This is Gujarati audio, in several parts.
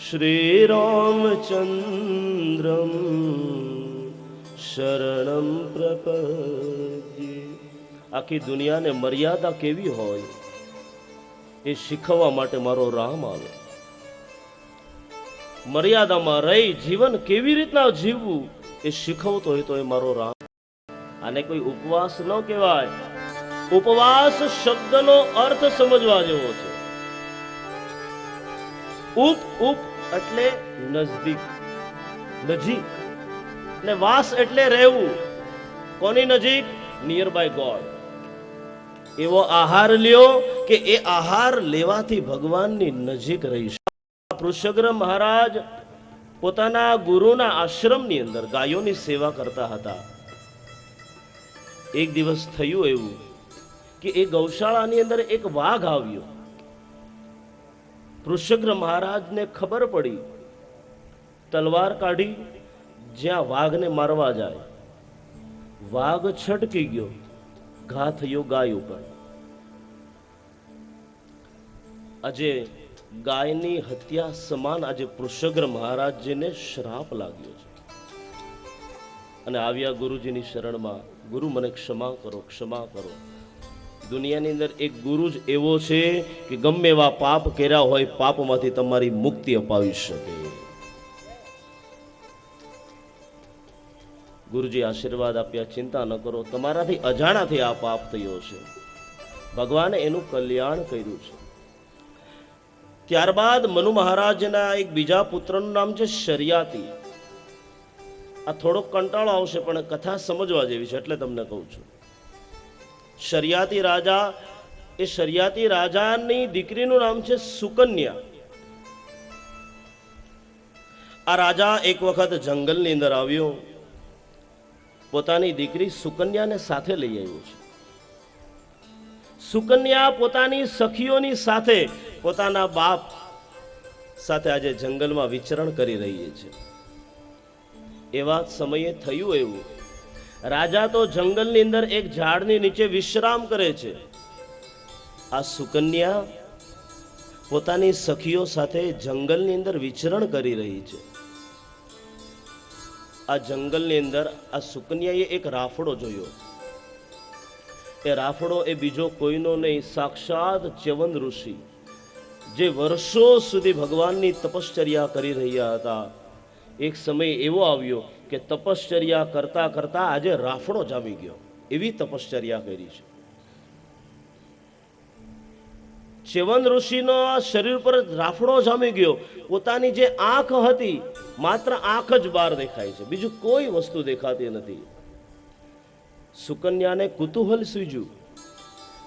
શ્રીરામચંદ્રમ શરણમ પ્રપદ્યે. આખી દુનિયાને મર્યાદા કેવી હોય એ શીખવવા માટે મારો રામ આવે. મર્યાદામાં રહી જીવન કેવી રીતના જીવવું એ શીખવતો હોય તો એ મારો રામ. આને કોઈ ઉપવાસ ન કહેવાય. ઉપવાસ શબ્દનો અર્થ સમજવા જેવો છે. ઉપ એટલે નજદીક, નજીક, ને વાસ એટલે રહેવું. કોની નજીક? Near by God. એવો આહાર લ્યો કે એ આહાર લેવાથી ભગવાનની નજીક રહીશ. પૃષગ્ર મહારાજ પોતાના ગુરુના આશ્રમની અંદર ગાયોની સેવા કરતા હતા. એક દિવસ થયું એવું કે એ ગૌશાળાની અંદર એક વાઘ આવ્યો. પૃષગ્ર મહારાજને ખબર પડી, તલવાર કાઢી જ્યાં વાઘને મારવા જાય, વાઘ છટકી ગયો, ઘા થયો ગાય ઉપર. આજે ગાયની હત્યા સમાન આજે પૃષગ્ર મહારાજજીને શ્રાપ લાગ્યો છે. અને આવ્યા ગુરુજીની શરણમાં, ગુરુ મને ક્ષમા કરો, ક્ષમા કરો. દુનિયાની અંદર એક ગુરુ જ એવો છે કે ગમે એવા પાપ કર્યા હોય પાપમાંથી તમારી મુક્તિ અપાવી શકે. ગુરુજી આશીર્વાદ આપ્યા, ચિંતા ન કરો, તમારાથી અજાણાથી આ પાપ થયો છે, ભગવાને એનું કલ્યાણ કર્યું છે. ત્યારબાદ મનુ મહારાજના એક બીજા પુત્રનું નામ છે શર્યાતી. આ થોડોક કંટાળો આવશે પણ કથા સમજવા જેવી છે એટલે તમને કહું છું. શર્યાતી રાજા, એ શર્યાતી રાજાની દીકરીનું નામ છે સુકન્યા. આ રાજા એક વખત જંગલની અંદર આવ્યો, પોતાની દીકરી સુકન્યાને સાથે લઈ આવ્યો છે. સુકન્યા પોતાની સખીઓની સાથે પોતાના બાપ સાથે આજે જંગલમાં વિચરણ કરી રહી છે. એવા સમયે થયું એવું, રાજા તો જંગલની અંદર એક ઝાડની નીચે વિશ્રામ કરે છે. આ સુકન્યા પોતાની સખીઓ સાથે જંગલની અંદર વિચરણ કરી રહી છે. આ જંગલની અંદર આ સુકન્યાએ એક રાફડો જોયો. એ રાફડો એ બીજો કોઈનો નહીં, સાક્ષાત ચ્યવન ઋષિ, જે વર્ષો સુધી ભગવાનની તપશ્ચર્યા કરી રહ્યા હતા. એક સમય એવો આવ્યો કે તપશ્ચર્યા કરતા કરતા આજે રાફડો જામી ગયો. એવી તપશ્ચર્યા કરી છે. ચ્યવન ઋષિનો શરીર પર રાફડો જામી ગયો. પોતાની જે આંખ હતી, માત્ર આંખ જ બહાર દેખાય છે, બીજું કોઈ વસ્તુ દેખાતી નથી. સુકન્યાને કુતૂહલ સૂજ્યું,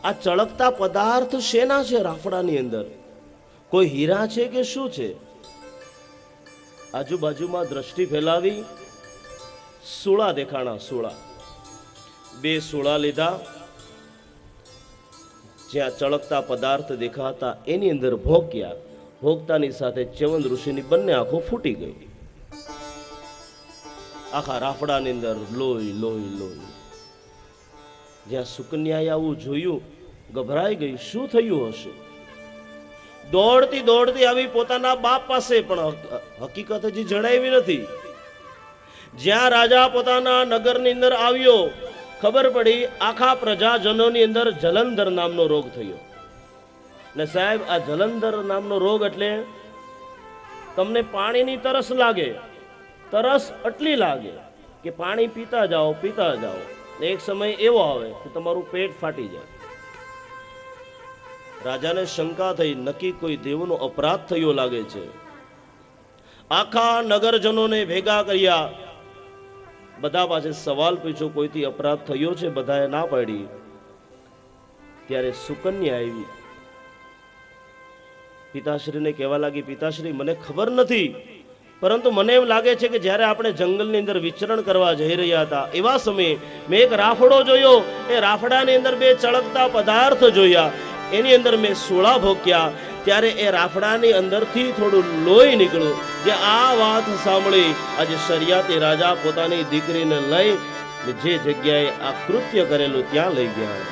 આ ચળકતા પદાર્થ શેના છે રાફડાની અંદર? કોઈ હીરા છે કે શું છે? આજુબાજુમાં દ્રષ્ટિ ફેલાવી, સૂળા દેખાણા. સૂળા, બે સૂળા લીધા, જ્યાં ચળકતા પદાર્થ દેખાતા એની અંદર ભોંક્યા. ભોંકતાની સાથે ચ્યવન ઋષિની બંને આંખો ફૂટી ગઈ. આખા રાફડાની અંદર લોહી લોહી લોહી. જ્યાં સુકન્યાએ આવું જોયું, ગભરાઈ ગઈ, શું થયું હશે? દોડતી દોડતી આવી પોતાના બાપ પાસે, પણ હકીકત હજી જણાવી નથી. જ્યાં રાજા પોતાના નગરની અંદર આવ્યો, ખબર પડી આખા પ્રજાજનોની અંદર જલંધર નામનો રોગ થયો. ને સાહેબ, આ જલંધર નામનો રોગ એટલે તમને પાણીની તરસ લાગે, તરસ એટલી લાગે કે પાણી પીતા જાઓ, પીતા જાઓ. એક સમય એવો આવે કે તમારું પેટ ફાટી જાય. રાજાને શંકા થઈ, નક્કી કોઈ દેવનો અપરાધ થયો લાગે છે. આખા નગરજનોને ભેગા કર્યા, બધા પાસે સવાલ પૂછ્યો, કોઈથી અપરાધ થયો છે? બધાએ ના પાડી. ત્યારે સુકન્યા આવી, પિતાશ્રીને કહેવા લાગી, પિતાશ્રી મને ખબર નથી, પરંતુ મને એમ લાગે છે કે જ્યારે આપણે જંગલની અંદર વિચરણ કરવા જઈ રહ્યા હતા એવા સમયે મેં એક રાફડો જોયો. એ રાફડાની અંદર બે ચળકતા પદાર્થ જોયા, એની અંદર મેં સૂળા ભોંક્યા. ત્યારે એ રાફડાની અંદરથી થોડું લોહી નીકળ્યું. જે આ વાત સાંભળી આજે શર્યાતી રાજા પોતાની દીકરીને લઈ જે જગ્યાએ આ કૃત્ય કરેલું ત્યાં લઈ ગયા.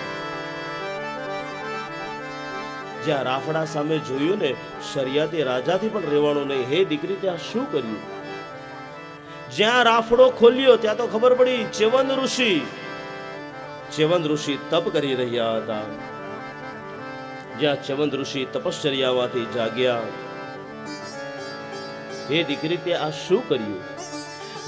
જ્યાં રાફડા સામે જોયું ને, શરિયાતી રાજાથી પણ રહેવાનું નહીં. હે દીકરી, ત્યાં શું કર્યું? જ્યાં રાફડો ખોલ્યો ત્યાં તો ખબર પડી ચ્યવન ઋષિ તપ કરી રહ્યા હતા. જ્યાં ચ્યવન ઋષિ તપશ્ચર્યામાંથી જાગ્યા. હે દીકરી, તે આ શું કર્યું?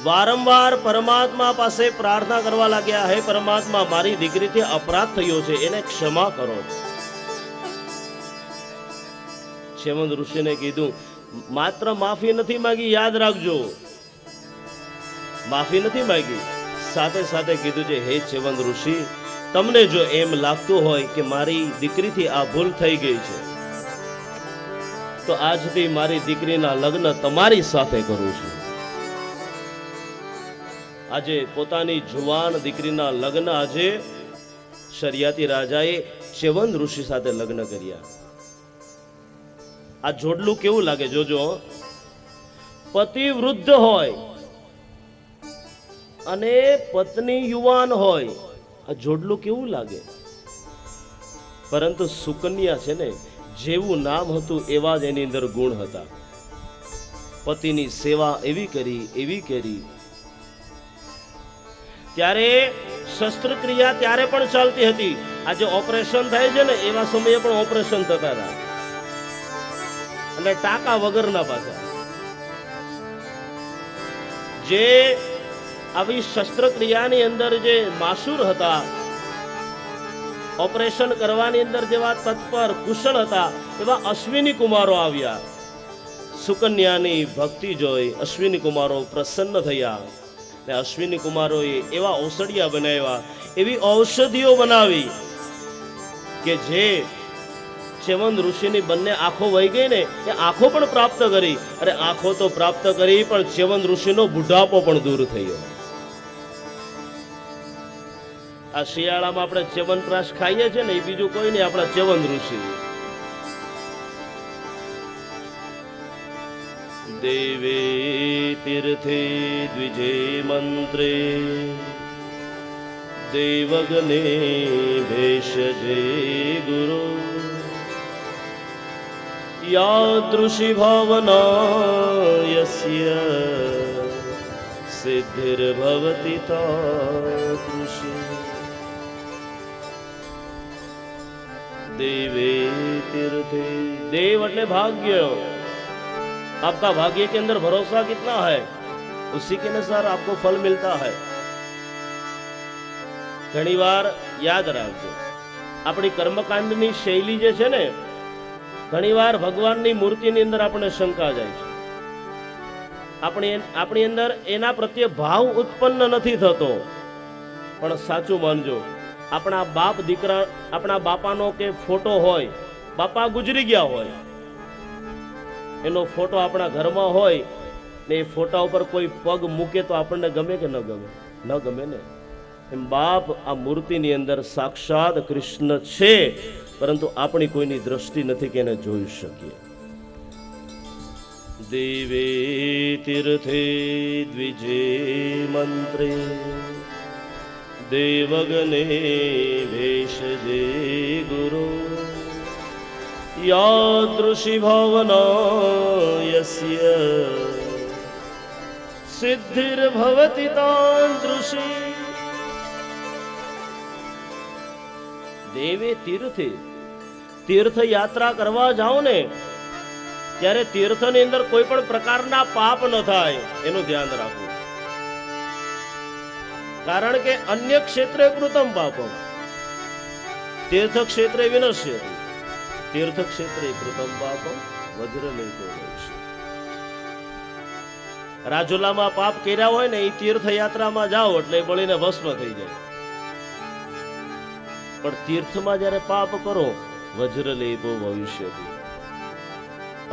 વારંવાર પરમાત્મા પાસે પ્રાર્થના કરવા લાગ્યા, હે પરમાત્મા, મારી દીકરીથી અપરાધ થયો છે, એને ક્ષમા કરો. ચ્યવન ઋષિને કીધું, માત્ર માફી નથી માંગી, યાદ રાખજો, માફી નથી માંગી. સાથે સાથે કીધું છે, હે ચ્યવન ઋષિ, તમને જો એમ લાગતું હોય કે મારી દીકરીથી આ ભૂલ થઈ ગઈ છે, તો આજથી મારી દીકરીના લગ્ન તમારી સાથે કરું છું. આજે પોતાની જુવાન દીકરીના લગ્ન આજે શરિયાતી રાજાએ ચ્યવન ઋષિ સાથે લગ્ન કર્યા. આ જોડલું કેવું લાગે જોજો. પતિ વૃદ્ધ હોય અને પત્ની યુવાન હોય, આ જોડલું કેવું લાગે? પરંતુ સુકન્યા છે ને, જેવું નામ હતું એવા જ એની અંદર ગુણ હતા. પતિની સેવા એવી કરી. ત્યારે શસ્ત્રક્રિયા ત્યારે પણ ચાલતી હતી. આજે ઓપરેશન થાય છે ને, એવા સમયે પણ ઓપરેશન થતા હતા, અને ટાંકા વગરના પાછા. જે આવી શસ્ત્રક્રિયાની અંદર જે માસૂર હતા, ઓપરેશન કરવાની અંદર જેવા તત્પર કુશળ હતા, એવા અશ્વિની કુમારો આવ્યા. સુકન્યાની ભક્તિ જોઈ અશ્વિની કુમારો પ્રસન્ન થયા. અશ્વિની કુમારોએ એવા ઔષધિયા બનાવ્યા, એવી ઔષધિઓ બનાવી કે જે ચ્યવન ઋષિની બંને આંખો વહી ગઈ ને, એ આંખો પણ પ્રાપ્ત કરી. અરે આંખો તો પ્રાપ્ત કરી, પણ ચ્યવન ઋષિનો બુઢાપો પણ દૂર થયો. આ શિયાળામાં આપણે ચ્યવનપ્રાશ ખાઈએ છીએ ને, એ બીજું કોઈ નહીં, આપણા ચ્યવન ઋષિ. દેવે તીર્થે દ્વિજે મંત્રે દેવગને ભેષજે ગુરુ યાદૃશી ભાવના યસ્ય સિદ્ધિર્ભવતિ તાદૃશી. देवे तीर्थे, देव એટલે भाग्य. आपका भाग्य के अंदर भरोसा कितना है, उसी के अनुसार आपको फल मिलता है. ઘણી વાર યાદ રાખજો, આપણી કર્મકાંડની શૈલી જે છે ને, ઘણી વાર ભગવાનની મૂર્તિની અંદર આપણે શંકા જાય છે. આપણી અંદર એના પ્રત્યે ભાવ ઉત્પન્ન નથી થતો. પણ સાચું માનજો, આપણા બાપ દીકરા, આપણા બાપાનો કે ફોટો હોય, બાપા ગુજરી ગયા હોય, એનો ફોટો આપણા ઘરમાં હોય ને, એ ફોટા ઉપર કોઈ પગ મૂકે તો આપણને ગમે કે ન ગમે? ન ગમે ને. એમ બાપ આ મૂર્તિની અંદર સાક્ષાત કૃષ્ણ છે, પરંતુ આપણી કોઈની દ્રષ્ટિ નથી કે એને જોઈ શકીએ. દેવે તીર્થે દ્વિજે મંત્રે દેવગને ભેષજે ગુરુ યાદૃશી ભાવના યસ્ય સિદ્ધિર્ભવતિ તાદૃશી. દેવે તીર્થે, તીર્થ યાત્રા કરવા જાઓ ને, ત્યારે તીર્થની અંદર કોઈ પણ પ્રકારના પાપ ન થાય એનું ધ્યાન રાખવું. કારણ કે અન્ય ક્ષેત્રે કૃતમ પાપમ તીર્થ ક્ષેત્રે વિનશ્યતિ, તીર્થ ક્ષેત્રે કૃતમ પાપમ વજ્રલેપો ભવિષ્ય. રાજુલામાં પાપ કર્યા હોય ને, એ તીર્થ યાત્રામાં જાઓ એટલે બળીને ભસ્મ થઈ જાય. પણ તીર્થમાં જયારે પાપ કરો, વજ્રલેપો ભવિષ્યતિ.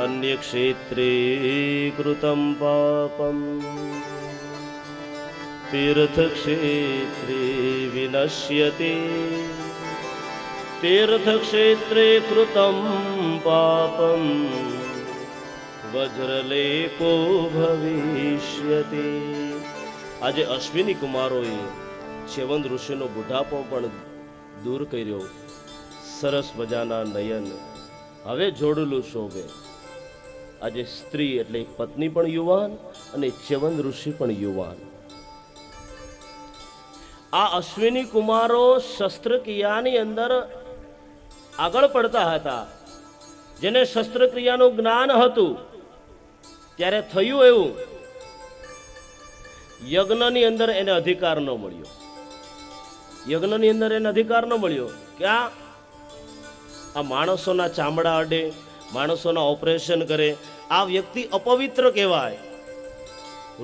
અન્ય ક્ષેત્રે કૃતમ પાપમ તીર્થ ક્ષેત્રે વિનશ્યતિ. તીર્થ ક્ષેત્રે કૃતમ પાપમ વજ્રલેપો ભવિષ્યતિ. આજે અશ્વિની કુમારોએ ચ્યવન ઋષિનો બુઢાપો પણ દૂર કર્યો. સરસ મજાના નયન, હવે જોડલું શોભે. આજે સ્ત્રી એટલે પત્ની પણ યુવાન અને ચ્યવન ઋષિ પણ યુવાન. આ અશ્વિની કુમારો શસ્ત્રક્રિયાની અંદર આગળ પડતા હતા. જેને શસ્ત્રક્રિયાનું જ્ઞાન હતું, ત્યારે થયું એવું, યજ્ઞની અંદર એને અધિકાર ન મળ્યો. યજ્ઞની અંદર એને અધિકાર ન મળ્યો. ક્યાં? આ માણસોના ચામડા અડે, માણસોના ઓપરેશન કરે, આ વ્યક્તિ અપવિત્ર કહેવાય.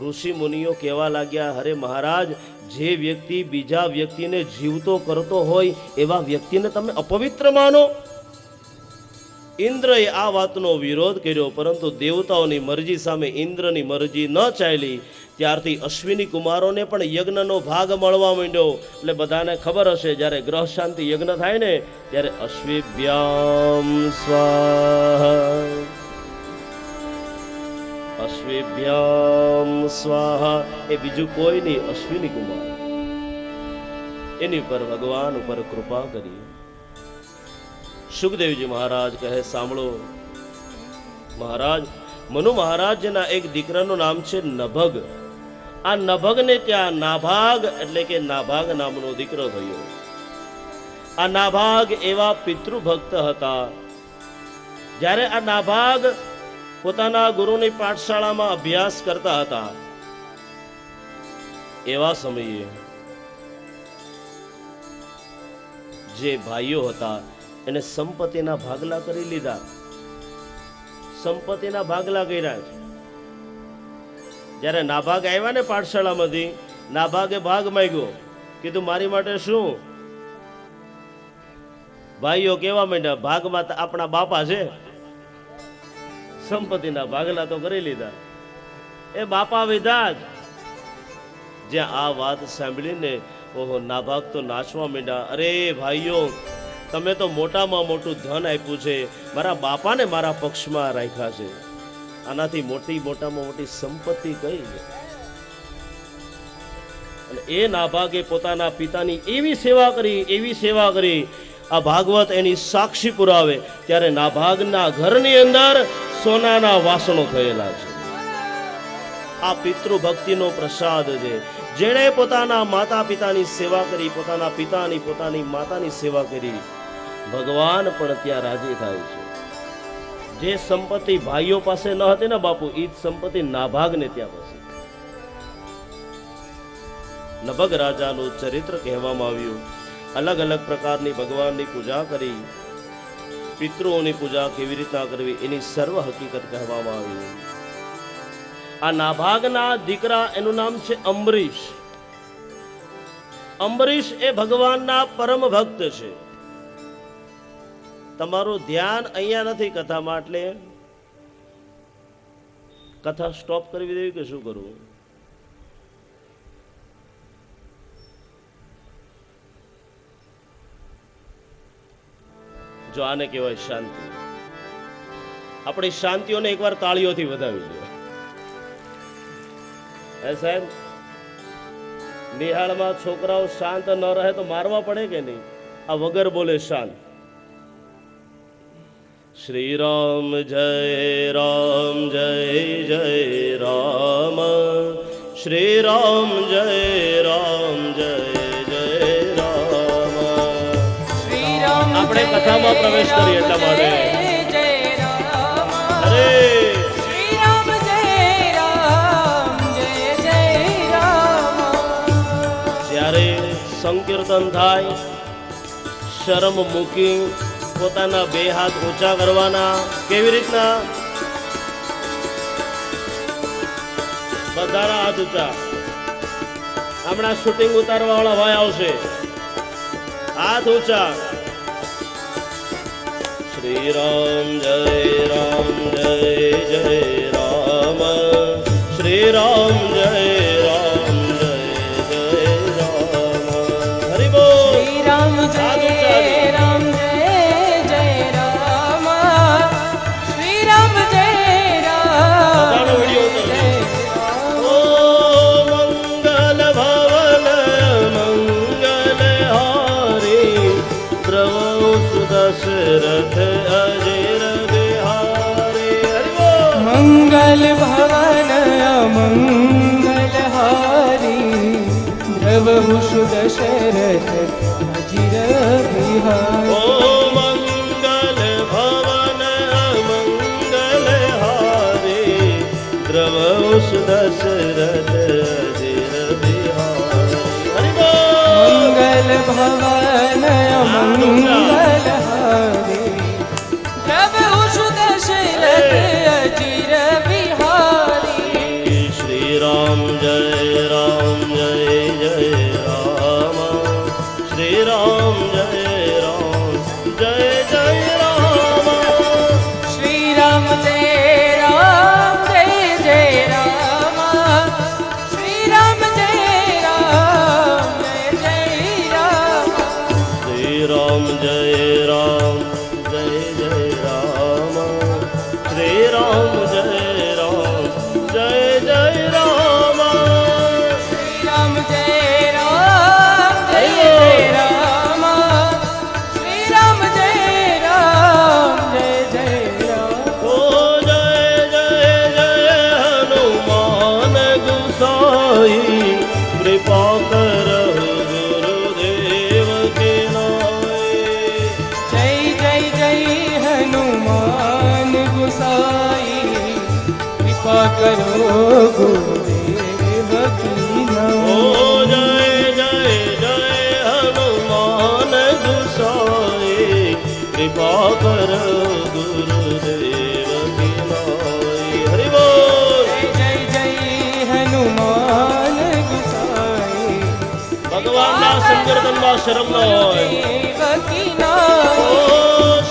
ઋષિ મુનિઓ કહેવા લાગ્યા, અરે મહારાજ, જે વ્યક્તિ બીજા વ્યક્તિને જીવતો કરતો હોય એવા વ્યક્તિને તમે અપવિત્ર માનો? ઇન્દ્રએ આ વાતનો વિરોધ કર્યો, પરંતુ દેવતાઓની મરજી સામે ઇન્દ્રની મરજી ન ચાલી. ત્યારથી અશ્વિની કુમારોને પણ યજ્ઞનો ભાગ મળવા માંડ્યો. એટલે બધાને ખબર હશે, જ્યારે ગ્રહ શાંતિ યજ્ઞ થાય ને ત્યારે અશ્વિભ્યામ સ્વાહા, અશ્વિભ્યામ સ્વાહા, એ બીજું કોઈ નહીં, અશ્વિની કુમાર. એની પર ભગવાન ઉપર કૃપા કરી. સુખદેવજી મહારાજ કહે, સાંભળો મહારાજ, મનુ મહારાજના એક દીકરાનું નામ છે નભગ. આ નભગને ત્યાં નાભાગ એટલે કે નાભાગ નામનો દીકરો થયો. આ નાભાગ એવા પિતૃભક્ત હતા. જ્યારે આ નાભાગ પોતાના ગુરુની પાઠશાળામાં અભ્યાસ કરતા હતા, એવા સમયે જે ભાઈઓ હતા એને સંપત્તિના ભાગલા કરી લીધા. સંપત્તિના ભાગલા કર્યા છે. જ્યારે નાભાગ આવ્યા ને પાઠશાળામાંથી, નાભાગે ભાગ માંગ્યો. કીધું મારી માટે શું? ભાઈઓ કેવા માંડ્યા, ભાગમાં આપણા બાપા છે. સંપત્તિના ભાગલા તો કરી લીધા, એ બાપા વિધા જ. જ્યાં આ વાત સાંભળીને ઓહો, નાભાગ તો નાચવા માંડ્યા. અરે ભાઈઓ, તમે તો મોટામાં મોટું ધન આપ્યું છે, મારા બાપાને મારા પક્ષમાં રાખ્યા છે, આનાથી મોટામાં મોટી સંપત્તિ કઈ? અને એ નાભાગે પોતાના પિતાની એવી સેવા કરી. આ ભાગવત એની સાક્ષી પુરાવે. ત્યારે નાભાગના ઘરની અંદર સોનાના વાસણો થયેલા છે. આ પિતૃભક્તિનો પ્રસાદ છે. જેણે પોતાના માતા પિતાની સેવા કરી, પોતાના પિતાની પોતાની માતાની સેવા કરી, ભગવાન પણ ત્યાં રાજી થાય છે. જે સંપત્તિ ભાઈઓ પાસે ન હતી ને બાપુ, એ જ સંપત્તિ નાભાગને ત્યાં પાસે. નભગ રાજાનું ચરિત્ર કહેવામાં આવ્યું. અલગ અલગ પ્રકારની ભગવાનની પૂજા કરી, પિતૃઓની પૂજા કેવી રીતના કરવી એની સર્વ હકીકત કહેવામાં આવી. આ નાભાગના દીકરા, એનું નામ છે અંબરીશ. અંબરીશ એ ભગવાનના પરમ ભક્ત છે. તમારું ધ્યાન અહીંયા નથી કથામાં, એટલે કથા સ્ટોપ કરવી દેવી કે શું કરવું? જો આને કહેવાય શાંતિ. આપણી શાંતિઓને એકવાર તાળીઓથી વધાવી દો. હે સાહેબ, નિહાળમાં છોકરાઓ શાંત ન રહે તો મારવા પડે કે નહીં? આ વગર બોલે શાંત. શ્રી રામ જય રામ, જય જય રામ, શ્રી રામ જય રામ, જય જય રામ. આપણે કથામાં પ્રવેશ કરીએ એટલા માટે. અરે જ્યારે સંકીર્તન થાય, શરમ મૂકી પોતાના બે હાથ ઊંચા કરવાના. કેવી રીતના? બધાના હાથ ઊંચા. હમણાં શૂટિંગ ઉતારવા વાળા ભાઈ આવશે, હાથ ઊંચા. શ્રી રામ જય રામ, જય જય રામ, શ્રી રામ જય રામ, જય જય રામ. હરિ બોલ. શ્રી રામ જય રામ, જય જય રામ, શ્રી રામ જય રામ. ઓ મંગલ ભવન મંગલ હારી, પ્રભુ સુદશરથ અજય भवन अमंगल हारी द्रवहु सुदशरथ अजिर बिहारी। ओ मंगल भवन मंगल हारी द्रवहु सुदशरथ अजिर बिहारी। हरि बोल। मंगल भवन अमंगल हारी द्रवहु सुदशरथ अजिर बिहारी। श्री राम जय राम जय जय राम। श्री राम जय राम जय जय राम। श्री राम जय राम जय जय राम। श्री राम जय राम जय जय राम। श्री राम जय राम जय जय राम। श्री राम जय राम जय जय राम। श्री राम जय राम जय जय राम। श्री राम जय राम जय जय राम। ओ जय जय जय हनुमान गोसाई कृपा करहु गुरुदेव के नाय। जय जय जय हनुमान गोसाई कृपा करो गुरुदेव की ओ नाय। जय जय जय हनुमान गोसाई कृपा कर गुरुदेव की नाय। हरि बोल। जय जय हनुमान गोसाई भगवान ना संकीर्तन में शरम न होय। गुरुदेव की नाय। ओ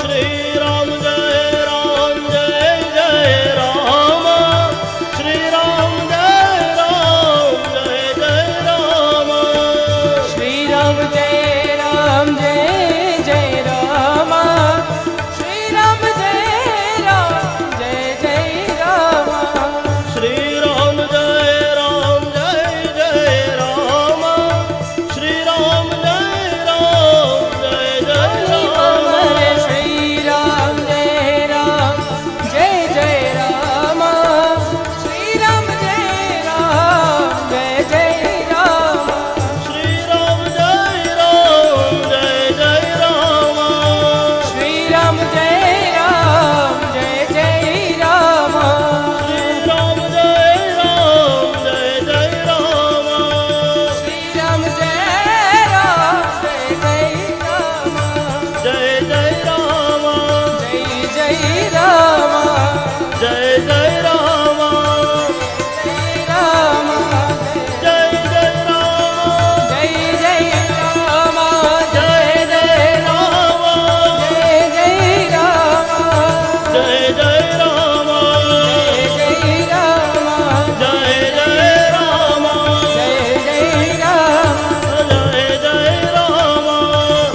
श्री राम जय राम जय जय राम। श्री राम जय राम जय जय राम। श्री राम जय राम जय जय राम। श्री राम जय राम जय जय राम। श्री राम जय राम जय जय राम। श्री राम जय राम जय जय राम। श्री राम जय राम जय जय राम। श्री राम जय राम जय जय राम। श्री राम जय राम जय जय राम। श्री राम जय राम जय जय राम। श्री राम जय राम जय जय राम। श्री राम जय राम जय जय राम। जय जय राम जय जय राम। जय जय राम जय राम जय जय राम जय जय राम। जय जय राम जय जय राम। जय जय राम जय जय राम। जय जय राम जय जय राम।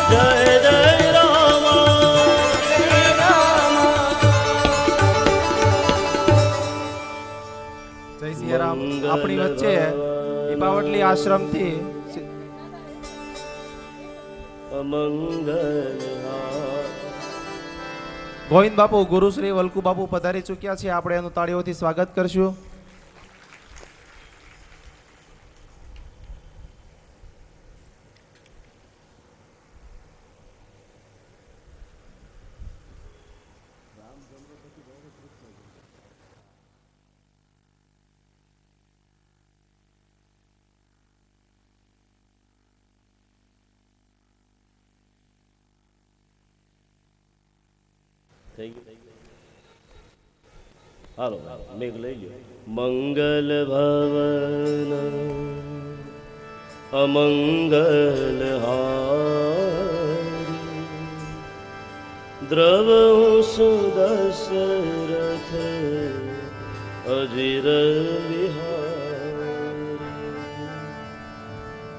जय जय राम જય સિયારામ. આપણી વચ્ચે ઈપાવટલી આશ્રમથી અમંગલ ગોવિંદ બાપુ ગુરુશ્રી વલ્કુ બાપુ પધારી ચૂક્યા છે. આપણે એનું તાળીઓથી સ્વાગત કરશું. થઈ ગયું. હાલો મેઘ લઈ લ્યો. મંગલ ભવન અમંગલ હારી દ્રવ સુદશરથ અજીર વિહારી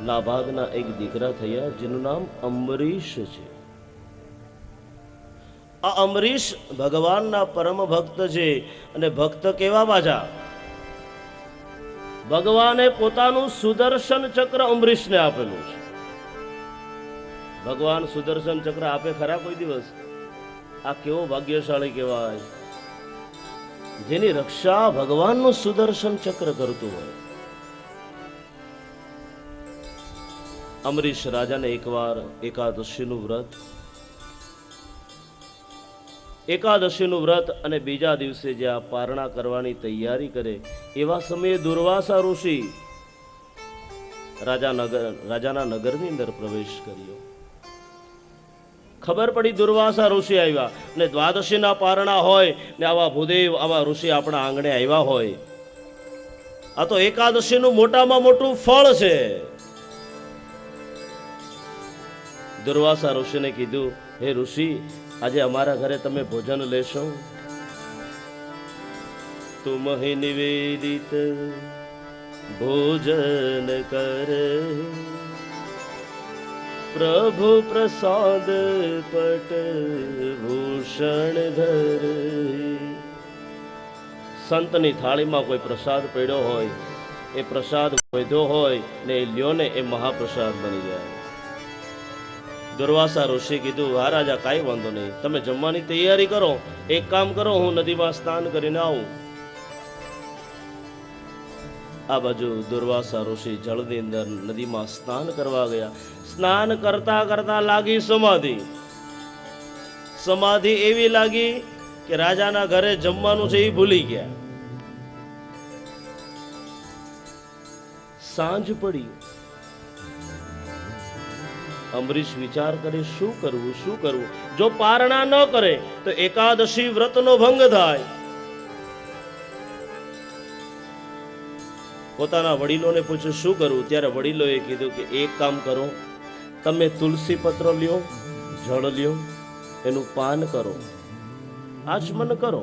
નાભાગના એક દીકરા થયા જેનું નામ અંબરીશ છે. આ અંબરીશ ભગવાનના પરમ ભક્ત છે. અને ભક્ત કેવા પાછા? ભગવાને પોતાનું સુદર્શન ચક્ર અંબરીશને આપેલું છે. ભગવાન સુદર્શન ચક્ર આપે ખરા કોઈ દિવસ? આ કેવો ભાગ્યશાળી કહેવાય જેની રક્ષા ભગવાનનું સુદર્શન ચક્ર કરતું હોય. અંબરીશ રાજાને એકવાર એકાદશીનું વ્રત અને બીજા દિવસે જ્યાં પારણા કરવાની તૈયારી કરે એવા સમયે દુર્વાસા ઋષિ રાજાના નગરની અંદર પ્રવેશ કર્યો. ખબર પડી દુર્વાસા ઋષિ આવ્યા ને દ્વાદશીના પારણા હોય ને આવા ભૂદેવ આવા ઋષિ આપણા આંગણે આવ્યા હોય. આ તો એકાદશીનું મોટામાં મોટું ફળ છે. દુર્વાસા ઋષિને કીધું, હે ઋષિ, આજે અમારા ઘરે તમે ભોજન લેશો? તુમ હી નિવેદિત ભોજન કરે, પ્રભુ પ્રસાદ પટ ભૂષણ ધરે. સંતની થાળીમાં કોઈ પ્રસાદ પડ્યો હોય, એ પ્રસાદ વધ્યો હોય ને એ લ્યો ને એ મહાપ્રસાદ બની જાય. દુર્વાસા ઋષિ કીધું, હા રાજા, કાંઈ વાંધો નહીં, તમે જમવાની તૈયારી કરો. એક કામ કરો, હું નદીમાં સ્નાન કરીને આવું. આ બાજુ દુર્વાસા ઋષિ જળની અંદર નદીમાં સ્નાન કરવા ગયા. સ્નાન કરતા કરતા લાગી સમાધિ. સમાધિ એવી લાગી કે રાજાના ઘરે જમવાનું છે એ ભૂલી ગયા. સાંજ પડી. અંબરીશ વિચાર કરે, શું કરવું? જો પારણા ન કરે તો એકાદશી વ્રતનો ભંગ થાય. પોતાના વડીલોને પૂછ્યું શું કરવું. ત્યારે વડીલોએ કીધું કે એક કામ કરો, તમે તુલસી પત્ર લ્યો, જળ લ્યો, એનું પાન કરો, આચમન કરો.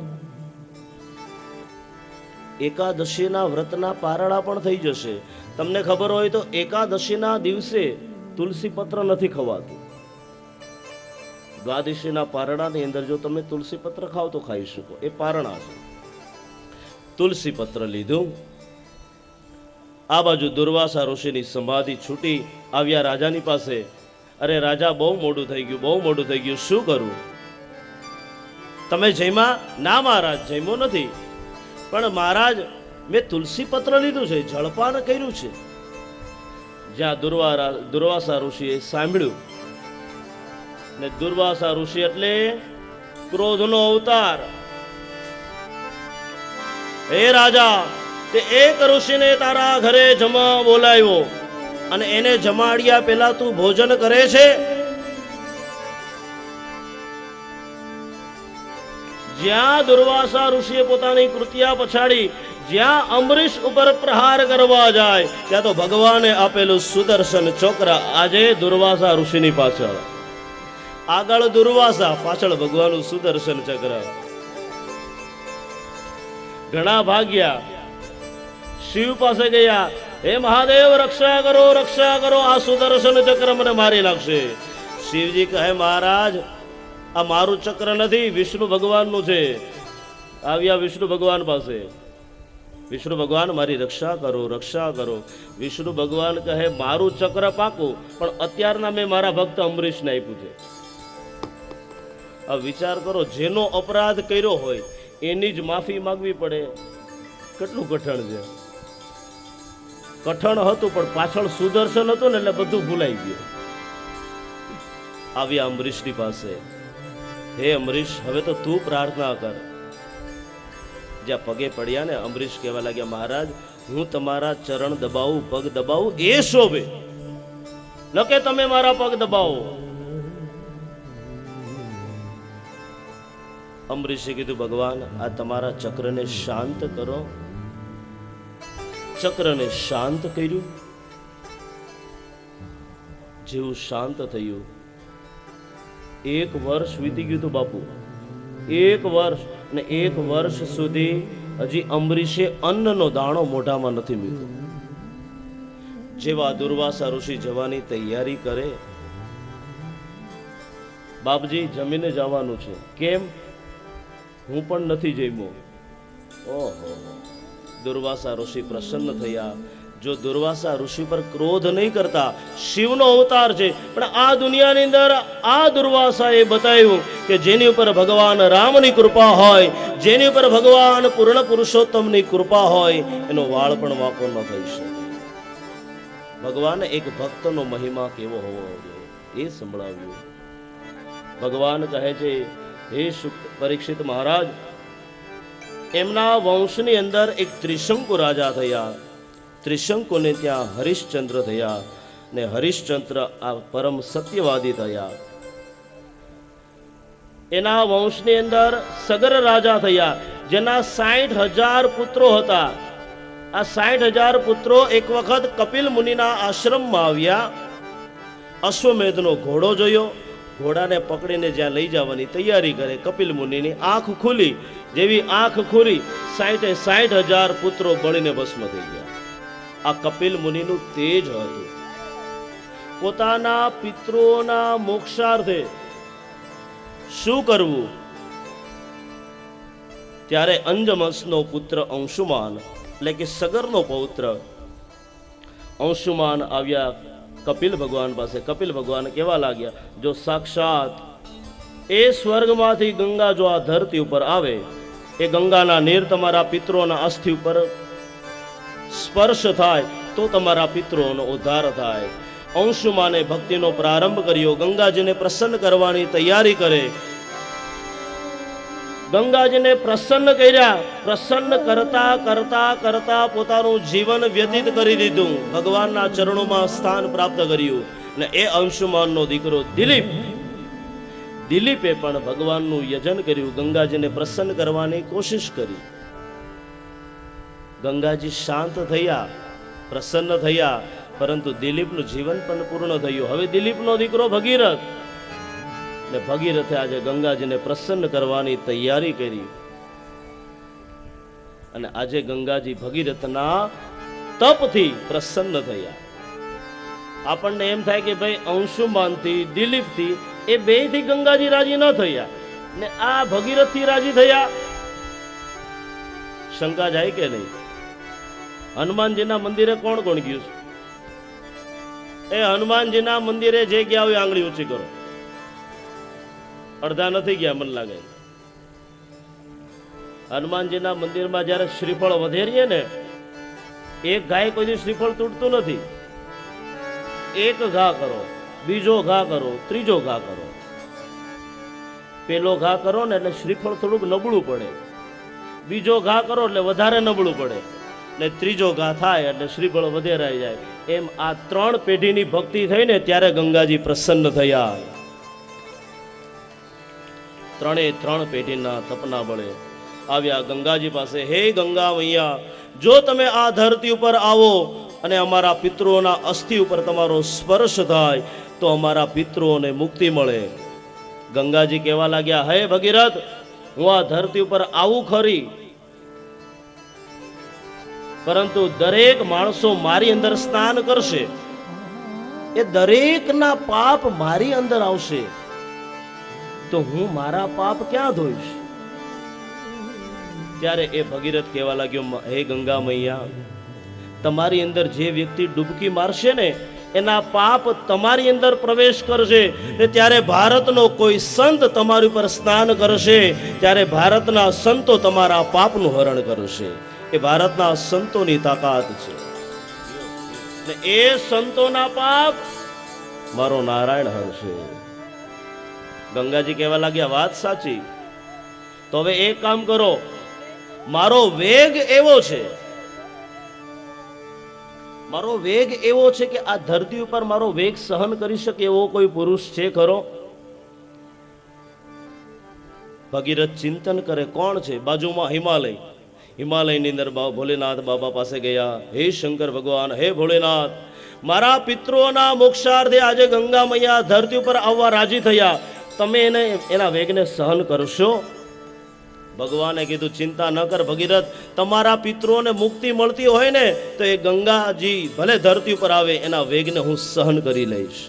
એકાદશીના વ્રતના પારણા પણ થઈ જશે. તમને ખબર હોય તો એકાદશીના દિવસે તુલસી પત્ર નથી ખવાતું. દ્વાદશીના પારણાની અંદર જો તમે તુલસી પત્ર ખાવ તો ખાઈ શકો, એ પારણા છે. તુલસી પત્ર લીધું. આ બાજુ દુર્વાસા ઋષિની સમાધિ છૂટી. આવ્યા રાજાની પાસે. અરે રાજા, બહુ મોડું થઈ ગયું, શું કરું? તમે જમ્યા? ના મહારાજ, જમ્યો નથી, પણ મહારાજ મેં તુલસી પત્ર લીધું છે, જળપાન કર્યું છે. જ્યાં દુર્વાસા ઋષિએ સાંભળ્યું, ને દુર્વાસા ઋષિ એટલે ક્રોધનો અવતાર. હે રાજા, તે એક ઋષિને તારા ઘરે જમવા બોલાવ્યો અને એને જમાડ્યા પહેલા તું ભોજન કરે છે? જ્યાં દુર્વાસા ઋષિએ પોતાની કૃત્યા પછાડી, જ્યાં અંબરીશ ઉપર પ્રહાર કરવા જાય, ત્યાં તો ભગવાને આપેલું સુદર્શન ચક્ર આજે દુર્વાસા ઋષિની પાછળ, આગળ દુર્વાસા, પાછળ ભગવાનનું સુદર્શન ચક્ર. ઘણા ભાગ્યા, શિવ પાસે ગયા, હે મહાદેવ, રક્ષા કરો, આ સુદર્શન ચક્ર મને મારી નાખશે. શિવજી કહે, મહારાજ, આ મારું ચક્ર નથી, વિષ્ણુ ભગવાનનું છે. આવ્યા વિષ્ણુ ભગવાન પાસે. વિષ્ણુ ભગવાન, મારી રક્ષા કરો. વિષ્ણુ ભગવાન કહે, મારું ચક્ર પાકું, પણ અત્યારના મેં મારા ભક્ત અંબરીશને આપ્યું છે. આ વિચાર કરો, જેનો અપરાધ કર્યો હોય એની જ માફી માંગવી પડે. કેટલું કઠણ છે. કઠણ હતું પણ પાછળ સુદર્શન હતું ને એટલે બધું ભૂલાઈ ગયું. આવ્યા અંબરીશની પાસે. હે અંબરીશ, હવે તો તું પ્રાર્થના કર. જ્યાં પગે પડ્યા ને, અંબરીશ કહેવા લાગ્યા, મહારાજ, હું તમારા ચરણ દબાવું, પગ દબાવું એ શોભે, ન કે તમે મારા પગ દબાવો. અંબરીશે કીધું, ભગવાન, આ તમારા ચક્રને શાંત કરો. ચક્રને શાંત કર્યું. જેવું શાંત થયું, 1 વર્ષ વીતી ગયું હતું બાપુ. 1 વર્ષ, અને 1 વર્ષ સુધી હજી અંબરીશે અન્નનો દાણો મોઢામાં નથી મૂક્યો. જેવા દુર્વાસા ઋષિ જવાની તૈયારી કરે. બાપજી જમીને જવાનું છે. કેમ? હું પણ નથી જમ્યો. ઓહો, દુર્વાસા ઋષિ પ્રસન્ન થયા. જો દુર્વાસા ઋષિ પર ક્રોધ નહીં કરતા, શિવનો અવતાર છે, પણ આ દુનિયાની અંદર આ દુર્વાસાએ બતાવ્યું કે જેની ઉપર ભગવાન રામની કૃપા હોય, જેની ઉપર ભગવાન પૂર્ણ પુરુષોત્તમની કૃપા હોય, એનો વાળ પણ વાંકો ન થઈ શકે. ભગવાન એક ભક્તનો મહિમા કેવો હોવો જોઈએ એ સંભળાવ્યું. ભગવાન કહે છે, હે પરીક્ષિત મહારાજ, એમના વંશની અંદર એક ત્રિશંકુ રાજા થયા. ત્રિશંકુને ત્યાં હરિશ્ચંદ્ર થયા, ને હરિશ્ચંદ્ર આ પરમ સત્યવાદી થયા. એના વંશની અંદર સગર રાજા થયા, જેના 60,000 પુત્રો હતા. આ 60,000 પુત્રો એક વખત કપિલ મુનિના આશ્રમમાં આવ્યા. અશ્વમેધનો ઘોડો જોયો, ઘોડાને પકડીને જ્યાં લઈ જવાની તૈયારી કરે. કપિલ મુનિની આંખ ખુલી, જેવી આંખ ખુલી 60,000 પુત્રો બળીને ભસ્મ થઈ ગયા. આ કપિલ મુનિનું તેજ હતું. પોતાના પિતૃઓના મોક્ષાર્થે શું કરવું? ત્યારે અંજમસનો પુત્ર અંશુમાન, એટલે કે સગરનો પૌત્ર અંશુમાન આવ્યા કપિલ ભગવાન પાસે. કપિલ ભગવાન કેવા લાગ્યા? જો સાક્ષાત એ સ્વર્ગમાંથી ગંગા જો આ ધરતી ઉપર આવે, એ ગંગાના નીર તમારા પિતૃઓના અસ્થિ ઉપર સ્પર્શ થાય તો તમારા પિતૃઓનો ઉદ્ધાર થાય. અંશુમાને ભક્તિનો પ્રારંભ કર્યો, ગંગાજીને પ્રસન્ન કરવાની તૈયારી કરે. ગંગાજીને પ્રસન્ન કર્યા. પ્રસન્ન કરતા કરતા કરતા પોતાનું જીવન વ્યતીત કરી દીધું. ભગવાનના ચરણોમાં સ્થાન પ્રાપ્ત કર્યું. અને એ અંશુમાનનો દીકરો દિલીપે પણ ભગવાનનું યજન કર્યું. ગંગાજીને પ્રસન્ન કરવાની કોશિશ કરી. ગંગાજી શાંત થયા, પ્રસન્ન થયા, પરંતુ દિલીપનું જીવન પણ પૂર્ણ થયું. હવે દિલીપનો દીકરો ભગીરથ, ને ભગીરથે આજે ગંગાજીને પ્રસન્ન કરવાની તૈયારી કરી. અને આજે ગંગાજી ભગીરથના તપથી પ્રસન્ન થયા. આપણને એમ થાય કે ભાઈ અંશુમાનથી, દિલીપથી, એ બેયથી ગંગાજી રાજી ન થયા, ને આ ભગીરથથી રાજી થયા. શંકા જાય કે નહીં? હનુમાનજીના મંદિરે કોણ કોણ ગયું? એ હનુમાનજીના મંદિરે જે ગયા હોય આંગળી ઊંચી કરો. અડધા નથી ગયા મને લાગે. હનુમાનજીના મંદિરમાં જ્યારે શ્રીફળ વધેરીએ ને, એક ગાય કોઈ દિવસ શ્રીફળ તૂટતું નથી. એક ઘા કરો, બીજો ઘા કરો, ત્રીજો ઘા કરો. પેલો ઘા કરો ને એટલે શ્રીફળ થોડુંક નબળું પડે, બીજો ઘા કરો એટલે વધારે નબળું પડે, ને ત્રીજો ઘા થાય એટલે શ્રીફળ વધેરાઈ જાય. એમ આ 3 પેઢીની ભક્તિ થઈ ને ત્યારે ગંગાજી પ્રસન્ન થયા. 3 પેઢીના તપના બળે આવ્યા ગંગાજી પાસે. હે ગંગા મૈયા, જો તમે આ ધરતી ઉપર આવો અને અમારા પિતૃઓના અસ્થિ ઉપર તમારો સ્પર્શ થાય તો અમારા પિતૃઓને મુક્તિ મળે. ગંગાજી કહેવા લાગ્યા, હે ભગીરથ, હું આ ધરતી ઉપર આવું ખરી, પરંતુ દરેક માણસો મારી અંદર સ્નાન કરશે, એ દરેકના પાપ મારી અંદર આવશે, તો હું મારા પાપ ક્યાં ધોઈશ? ત્યારે એ ભગીરથ કહેવા લાગ્યો, હે ગંગા મૈયા, તમારી અંદર જે વ્યક્તિ ડૂબકી મારશે ને એના પાપ તમારી અંદર પ્રવેશ કરશે, ને ત્યારે ભારતનો કોઈ સંત તમારી ઉપર સ્નાન કરશે, ત્યારે ભારતના સંતો તમારા પાપનું હરણ કરશે. એ ભારતના સંતોની તાકાત છે, ને એ સંતોના પાપ મારો નારાયણ હરશે. ગંગાજી કહેવા લાગ્યા, વાત સાચી, તો હવે એક કામ કરો, મારો વેગ એવો છે, મારો વેગ એવો છે કે આ ધરતી ઉપર મારો વેગ સહન કરી શકે એવો કોઈ પુરુષ છે ખરો? ભગીરથ ચિંતન કરે, કોણ છે? બાજુમાં હિમાલયની અંદર ભોલેનાથ બાબા પાસે ગયા. હે શંકર ભગવાન, હે ભોલેનાથ, મારા પિતૃઓના મોક્ષાર્થે આજે ગંગા મૈયા ધરતી ઉપર આવવા રાજી થયા, તમે એના વેગને સહન કરશો? ભગવાને કીધું ચિંતા ન કર ભગીરથ, તમારા પિતૃઓને મુક્તિ મળતી હોય ને તો એ ગંગાજી ભલે ધરતી ઉપર આવે એના વેગને હું સહન કરી લઈશ.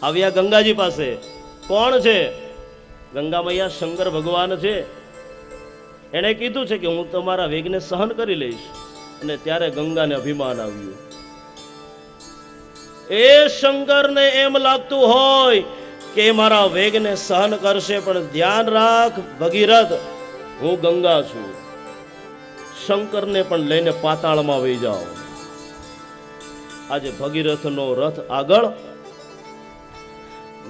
આવ્યા ગંગાજી પાસે. કોણ છે? ગંગા મૈયા શંકર ભગવાન છે. એણે કીધું છે કે હું તમારા વેગને સહન કરી લઈશ. અને ત્યારે ગંગાને અભિમાન આવ્યું. એ શંકરને એમ લાગતું હોય કે મારા વેગને સહન કરશે, પણ ધ્યાન રાખ ભગીરથ, હું ગંગા છું. શંકરને પણ લઈને પાતાળમાં વહી જાઓ. આજે ભગીરથનો રથ આગળ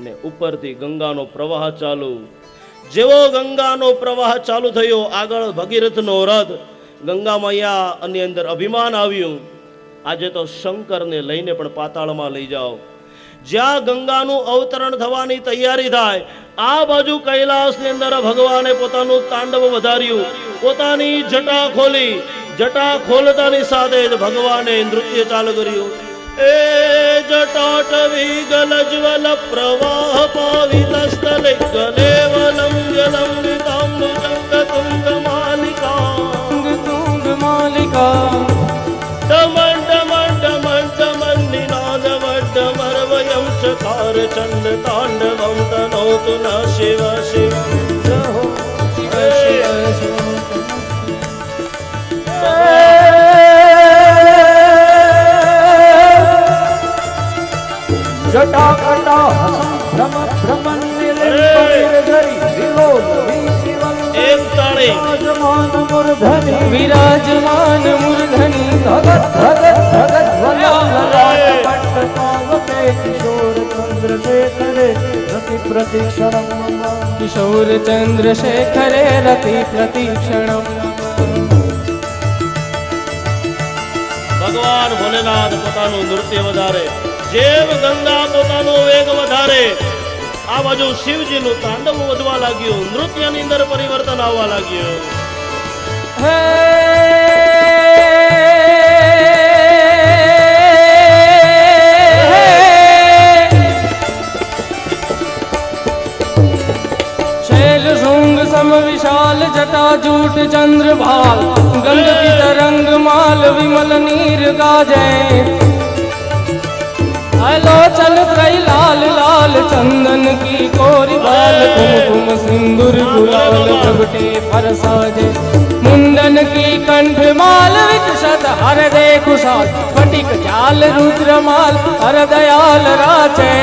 ને ઉપરથી ગંગાનો પ્રવાહ ચાલુ. જેવો ગંગાનો પ્રવાહ ચાલુ થયો, આગળ ભગીરથનો રથ, ગંગા મૈયા ની અંદર અભિમાન આવ્યું. આજે તો શંકરને લઈને પણ પાતાળમાં લઈ જાઓ. જ્યાં ગંગાનું અવતરણ થવાની તૈયારી થાય, આ બાજુ કૈલાસની અંદર ભગવાને પોતાનું તાંડવ વધાર્યું. પોતાની જટા ખોલી. જટા ખોલતાની સાથે જ ભગવાને નૃત્ય ચાલુ કર્યું. એ જટાટવી ગલજ્વલ પ્રવાહ પાવિતસ્થલે ગલેવલં જલંવિતાંગ જંગતુંગ માલિકા તુંગ માલિકા ડમણ ડમણ ડમણ ડમણ નિનાદવડ્ડમરવયં ચકાર ચંડ તાંડવં તનોતુ ન શિવ શિવ. જટા કટા ભ્રમ ભ્રમણ નિરંતરી વિલોલ વિશિવં એક તાળી. વિરાજમાન મૂર્ધની વિરાજમાન મૂર્ધની ભગત ભગત ભગત વલ્લભ પટ્ટપાવકે કિશોર ચંદ્રશેખરે રતિ પ્રતિક્ષણમ કિશોર ચંદ્રશેખરે રતિ પ્રતિક્ષણમ. ભગવાન ભોલેનાથ પોતાનું નૃત્ય વધારે, જેમ ગંગા પોતાનો વેગ વધારે, આ બાજુ શિવજીનું તાંડવ વધવા લાગ્યું. નૃત્યની અંદર પરિવર્તન આવવા લાગ્યું. હે शैल शृंग सम विशाल जटा जूट चंद्र भाल गंग की तरंग माल विमल नीर गाजे लोचन त्रय लाल लाल चंदन की कोरि बाल कुमकुम सिंदूर गुलाल प्रगटे फरसाजे मुंडन की कंठ माल विकसत हर दे कुशाल स्फटिक जाल रुद्र माल हर दयाल राचे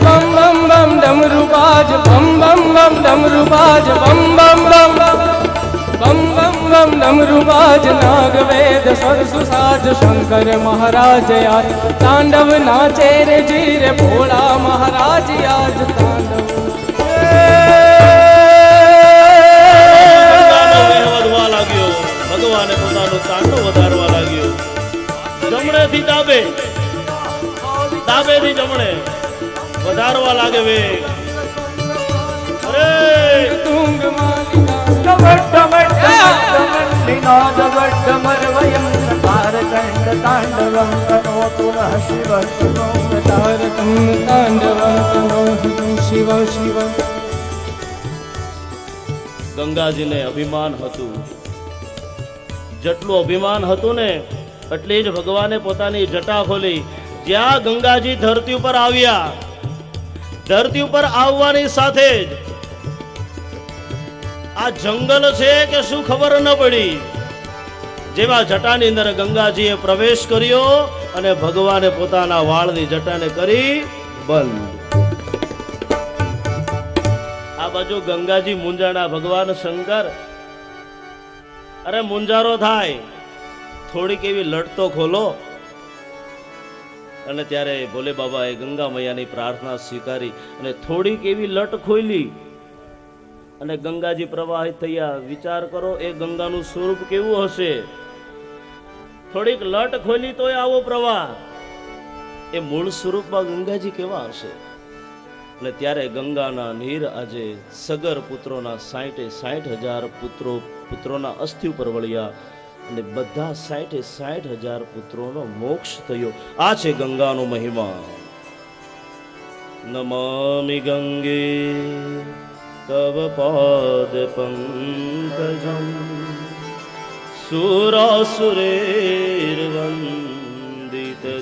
बम बम बम डमरू बाज बम बम बम डमरू बाज बम बम बम बम बम बम डमरू बाज नाग वेद स्वर सुसाज शंकर महाराज आज तांडव नाचे रे जीर भोला महाराज आज तांडव. ગંગાનો વેગ વધવા લાગ્યો. ભગવાને પોતાનું તાંડવ વધારવા લાગ્યું. જમણેથી ડાબે, ડાબેથી જમણે વધારવા લાગે વેગ. અરે तुंग मालिका डमट डमट डमट निनाद वड्डमरवयं सकार चंड तांडवं तनोतु नः शिव तारकं तांडवं तनोतु शिव शिव. ગંગાજીને અભિમાન હતું. જેટલું અભિમાન હતું ને એટલે જ ભગવાને પોતાની જટા ખોલી. જ્યાં ગંગાજી ધરતી ઉપર આવ્યા, ધરતી ઉપર આવવાની સાથે જ આ જંગલ છે કે શું ખબર ન પડી. જેવા જટાની અંદર ગંગાજીએ પ્રવેશ કર્યો અને ભગવાને પોતાના વાળની જટાને કરી બંધ. આ બાજુ ગંગાજી મૂંઝાણા. ભગવાન શંકર અરે મૂંઝારો થાય, થોડીક એવી લટ તો ખોલો. અને ત્યારે ભોલે બાબાએ ગંગા મૈયાની પ્રાર્થના સ્વીકારી અને થોડીક એવી લટ ખોલી અને ગંગાજી પ્રવાહિત થયા. વિચાર કરો એ ગંગાનું સ્વરૂપ કેવું હશે. થોડીક લટ ખોલી તોય આવો પ્રવાહ. એ મૂળ સ્વરૂપમાં ગંગાજી કેવા હશે. અને ત્યારે ગંગાના નીર આજે સગર પુત્રોના 60,000 પુત્રોના અસ્થિ ઉપર વળ્યા અને બધા 60,000 પુત્રોનો મોક્ષ થયો. આ છે ગંગાનો મહિમા. નમામિ ગંગે तव पाद पंकजम सुरासुरैर्वन्दित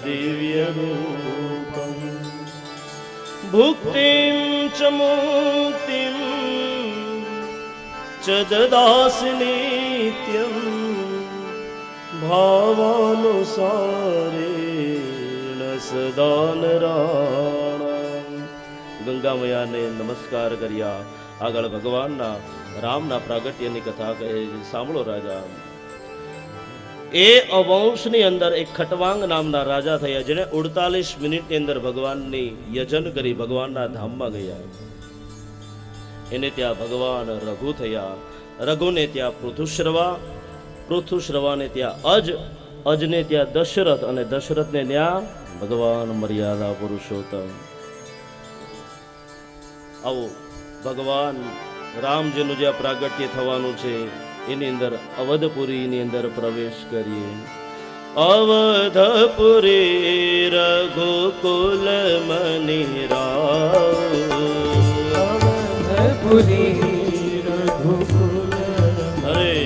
दिव्य रूपम भुक्तिं च मुक्तिं च ददासि नित्यं भावानुसारेण सदा नराणाम्। गंगा मैया ने नमस्कार કર્યા। આગળ ભગવાનના રામના પ્રાગટ્યની કથા કહે છે, સાંભળો રાજા। એ અવંશની અંદર એક ખટવાંગ નામના રાજા થયા, જેને 48 મિનિટની અંદર ભગવાનની યજન કરી ભગવાનના ધામમાં ગયા। એને ત્યાં ભગવાન રઘુ થયા, રઘુને ત્યાં પૃથુશ્રવા, પૃથુશ્રવાને ત્યાં અજ, અજને ત્યાં દશરથ, અને દશરથને ત્યાં ભગવાન મર્યાદા પુરુષોત્તમ। આવો ભગવાન રામજીનું જે પ્રાગટ્ય થવાનું છે એની અંદર અવધપુરીની અંદર પ્રવેશ કરીએ। અવધપુરી રઘુકુલ મની રામ, અરે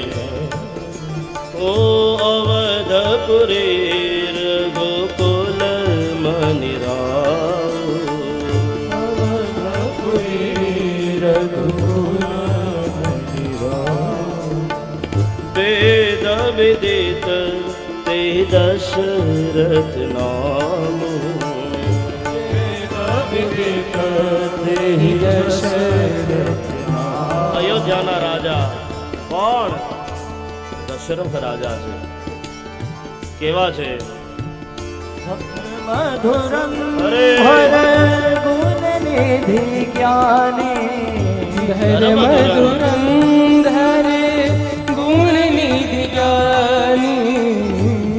ઓ અવધપુરી રઘુકુલ મની वेद विदित ते दशरथ नाम, अयोध्याना राजा कोण? दशरथ राजा છે। કેવા છે? મધુરમ અરે ગુણ નિધિ જ્ઞાની, ધર મધુરમ ધરે ગુણ નિધિ જ્ઞાની,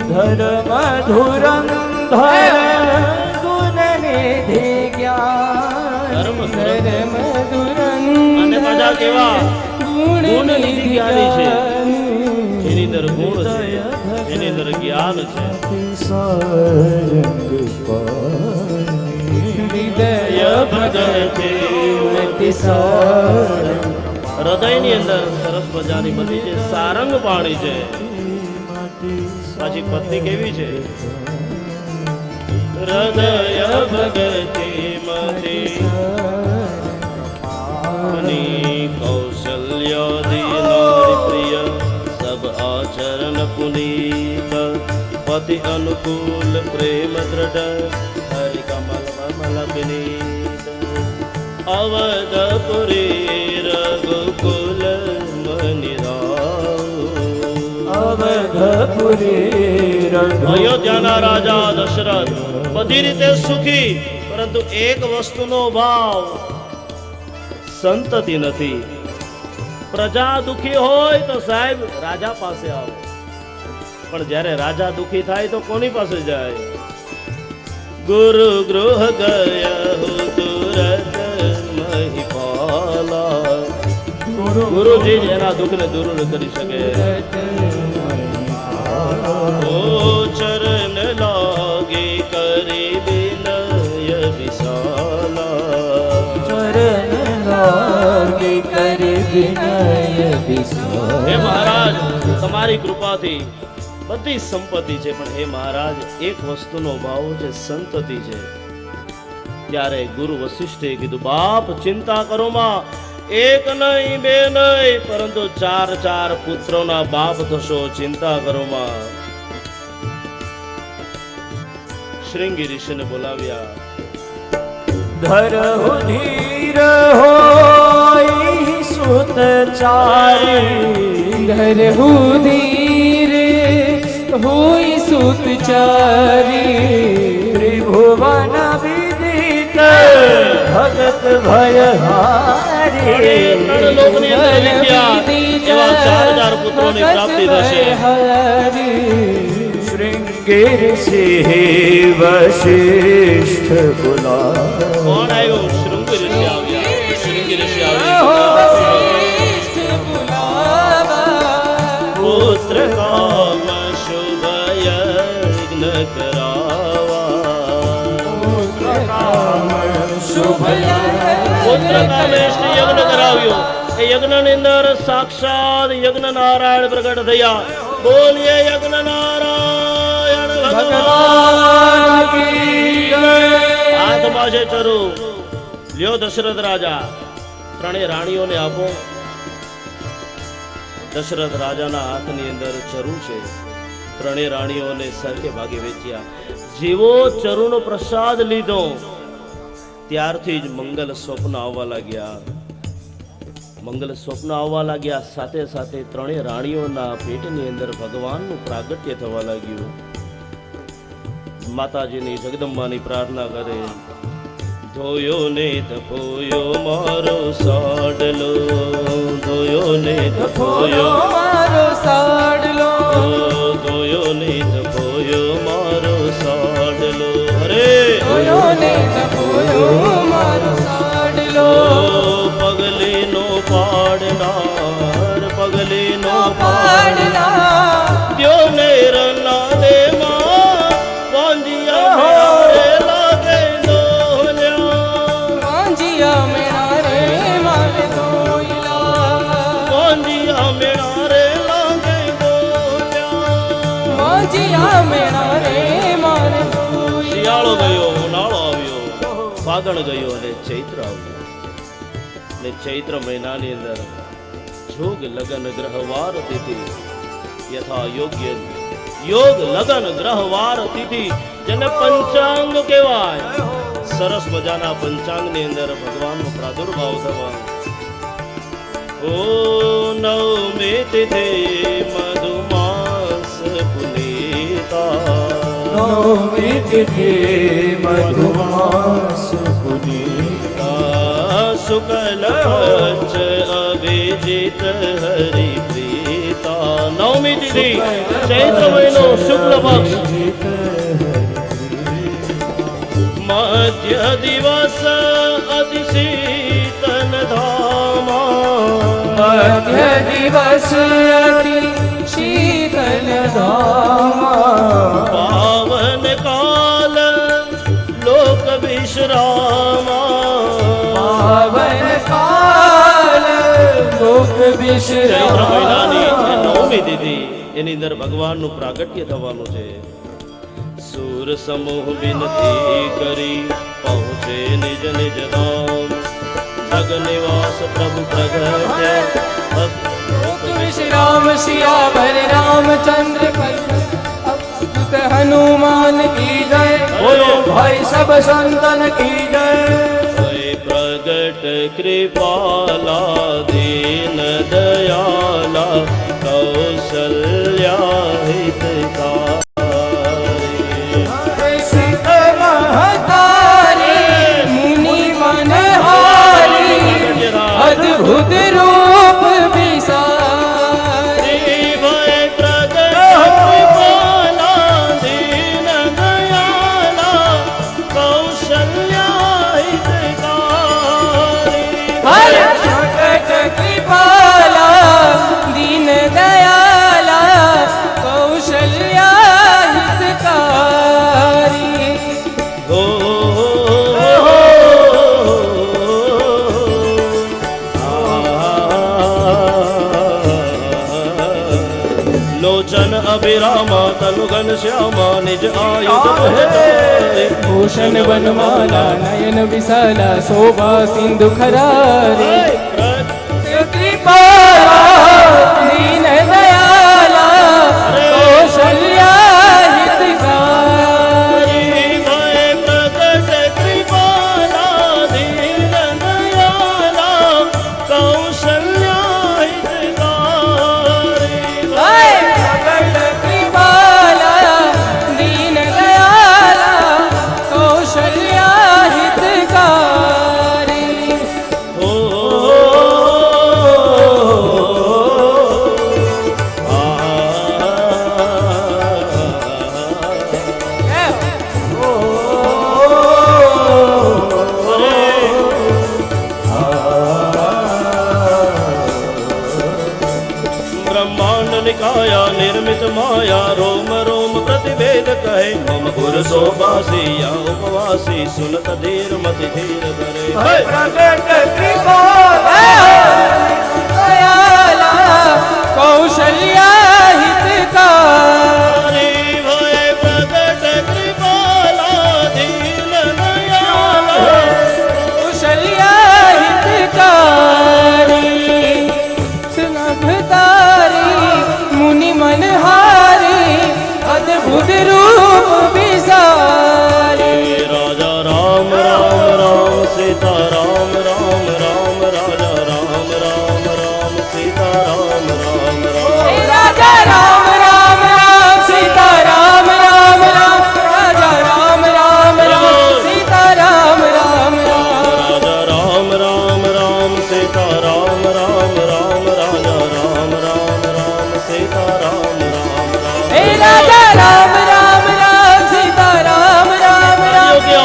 ધર મધુરમ ધરે ગુણ નિધિ જ્ઞાની, ધર મધુરમ અને પાછા કેવા? ગુણ ગુણ નિધિ નિધિ જ્ઞાની છે, જ્ઞાની, એની અંદર ગુણ છે, એની અંદર જ્ઞાન છે। હૃદય ભગતે હૃદયની અંદર સરસ મજાની બધી છે, સારંગ પાણી છે। પાછી પત્ની કેવી છે? હૃદય ભગતિ મતી કૌશલ્યાદિ નારી પ્રિય સબ આચરણ પુનીત પતિ અનુકૂલ પ્રેમ દ્રઢ હરિ કમલ મમલ વિનીત અવધપુરી રઘુકુલ મની રામ, અવધપુરી અયોધ્યાના રાજા દશરથ બધી રીતે સુખી, પરંતુ એક વસ્તુનો ભાવ, સંતતિ નથી। પ્રજા દુખી હોય તો સાહેબ રાજા પાસે આવે, પણ જ્યારે રાજા દુખી થાય તો કોની પાસે જાય? ગુરુ ગૃહ ગયા તુરત મહિપાલા, ગુરુજી જ એના દુઃખને દૂર કરી શકે। ઓ ચરણ લાગી કરી વિનય વિશાલા, ચરણ લાગી કરી વિનય વિશાલા। હે મહારાજ, તમારી કૃપાથી બધી સંપત્તિ છે, પણ હે મહારાજ એક વસ્તુનો ભાવ છે, સંતતિ છે। ત્યારે ગુરુ વશિષ્ઠે કીધું, બાપ ચિંતા કરો માં, એક નહીં બે નહીં પરંતુ 4 પુત્રોના બાપ થશો, ચિંતા કરો માં। શ્રૃંગી ઋષિને બોલાવ્યા। ધરહુ ધીર હોય સુત ચારી, ધરહુ ધીર હોય સુત ચારી, ત્રિભુવન વિદિત ભગત ભયહારી, ત્રણ લોકની અંદર વિદ્યા એવા 4000 પુત્રોની પ્રાપ્તિ થશે। શૃંગેર સિંહ વશિષ્ઠ બોલા, કોણ આવ્યું? શૃંગી ઋષિ આવ્યા। શૃંગી ઋષિ આવ્યા। પુત્ર કામ શુભ યજ્ઞ કરાવા, શુભ પુત્ર કામેષ્ટિ યજ્ઞ કરાવ્યો. એ યજ્ઞની અંદર સાક્ષાત યજ્ઞ નારાયણ પ્રગટ થયા. બોલીએ યજ્ઞ નારાયણ ભગવાન કી જય. હાથમાં છે ચરુ. લ્યો દશરથ રાજા, ત્રણેય રાણીઓને આપો. દશરથ રાજાના હાથની અંદર ચરુ છે. ત્રણેય રાણીઓને સરખે ભાગે વેચ્યા. જેવો ચરુનો પ્રસાદ લીધો ત્યારથી જ મંગલ સ્વપ્ન આવવા લાગ્યા. મંગલ સ્વપ્ન આવવા લાગ્યા. સાથે સાથે ત્રણેય રાણીઓના પેટની અંદર ભગવાનનું પ્રાગટ્ય થવા લાગ્યું. માતાજીની જગદંબાની પ્રાર્થના કરે. ધોયો ને ધોયો મારો સાડલો, ધોયો ને ધોયો મારો સાડલો, ધોયો ને ધોયો મારો સાડલો. અરે ધોયો ને ધોયો મારો સાડલો. પગલે નો પાડનાર, પગલે નો પાડનાર, દ્યો ને રના દે માં વાંજિયા રે લાગે દોલ્યા. વાંજિયા મેળા રે મારે દોયલા, વાંજિયા મેળા રે લાગે દોલ્યા. વાંજિયા મેળા રે મારે દોયલા. શિયાળો ગયો, ઉનાળો આવ્યો, ફાગણ ગયો અને ચૈત્ર આવ્યો. ને ચૈત્ર મહિનાની અંદર જોગ લગન ગ્રહવાર તિથિ યથા યોગ્ય યોગ લગન ગ્રહવાર તિથિ જેને પંચાંગ કહેવાય. સરસ મજાના પંચાંગની અંદર ભગવાનનો પ્રાદુર્ભાવ થવા. ઓ નવમી તિથિ મધુમાસ પુનીતા, નવમી તિથિ મધુમાસ પુનીતા. શુક્લ પક્ષ અભિજીત હરિ પ્રીતા. નવમી તિથિ ચૈત્ર મહિનો શુક્લ પક્ષ. મધ્ય દિવસ અતિ શીતલ ધામા, મધ્ય દિવસ અતિ શીતલ ધામા. પાવન કાલ લોક વિશ્રામા, પાવન કાલ લોક ચૈત્ર મહિનાની વિશ્રામ. નવમી તિથિ એની અંદર ભગવાનનું પ્રાગટ્ય થવાનું છે. સુર સમૂહ વિનતી કરી પહોંચે નિજ નિજ ધામ. જગ નિવાસ પ્રભુ પ્રગટ્યા. लोक विश्राम सियावर रामचंद्र अच्युत हनुमान की जय. बोलो भाई सब संतन की जय. प्रगट कृपाला दीन दयाला कौशल्या हितकारी. सिद्ध महतारी मुनि मनहारी अद्भुत रूप विसारी. भय प्रगट कृपाला दीन दयाला कौशल्या हितकारी. हर प्रकट कृपाला दीन दयाला कौशल्या हितकारी. हो लोचन अभिरामा तनु घनश्यामा निज आयुध मोहे. भूषण वनमाला नयन विशाला शोभा सिंधु खरारे. कृपाला दीन दयाला कौशल्या हितकारी. भय प्रगट कृपाला दीन दयाला कौशल्या हितकारी. हाय प्रगट कृपाला दीन दयाला कौशल्या हितकारी. हो भय मम पुरुषो वासी या उपवासी सुनत धीर मति धीर धरे प्रकट कृपा दयाला कौशल्या हितकारी भय प्रकट कृपाला दीन दयाला कौशल्या हितकारी सुनभतारी मुनि मनहारी अद्भुत रूप विसारी राजा राम राम राम सीता राम राम राम राजा राम राम राम सीता राम राम राम राजा राम राम राम सीता राम राम राम राजा राम राम राम सीता राम राम राम राजा राम राम राम सीता राम राम राम राजा राम राम राम सीता राम राम राम हे राजा राम राम राम सीता राम राम राम राजा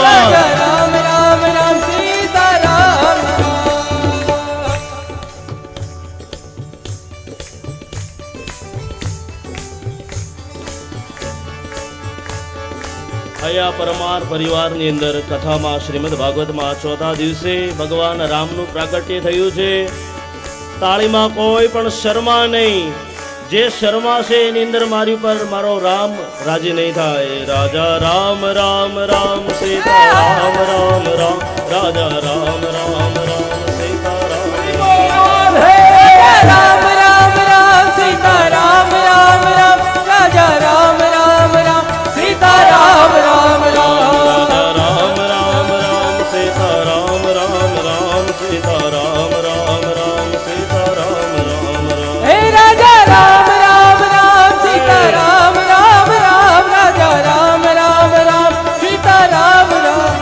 राम राम राम सीता राम राम અહીંયા પરમાર પરિવારની અંદર કથામાં શ્રીમદ ભાગવતમાં ચોથા દિવસે ભગવાન રામનું પ્રાગટ્ય થયું છે. તાળીમાં કોઈ પણ શર્મા નહીં. જે શર્માશે એની અંદર મારી ઉપર મારો રામ રાજી નહીં થાય. રાજા રામ રામ રામ સીતા રામ રામ રામ રાજા રામ રામ રામ સીતા રામ राम राम राम सीता राम राम राम राजा राम राम राम सीता राम राम राम राम राम राम सीता राम राम राम सीता राम राम राम सीता राम राम राम हे राजा राम राम राम सीता राम राम राम राजा राम राम राम सीता राम राम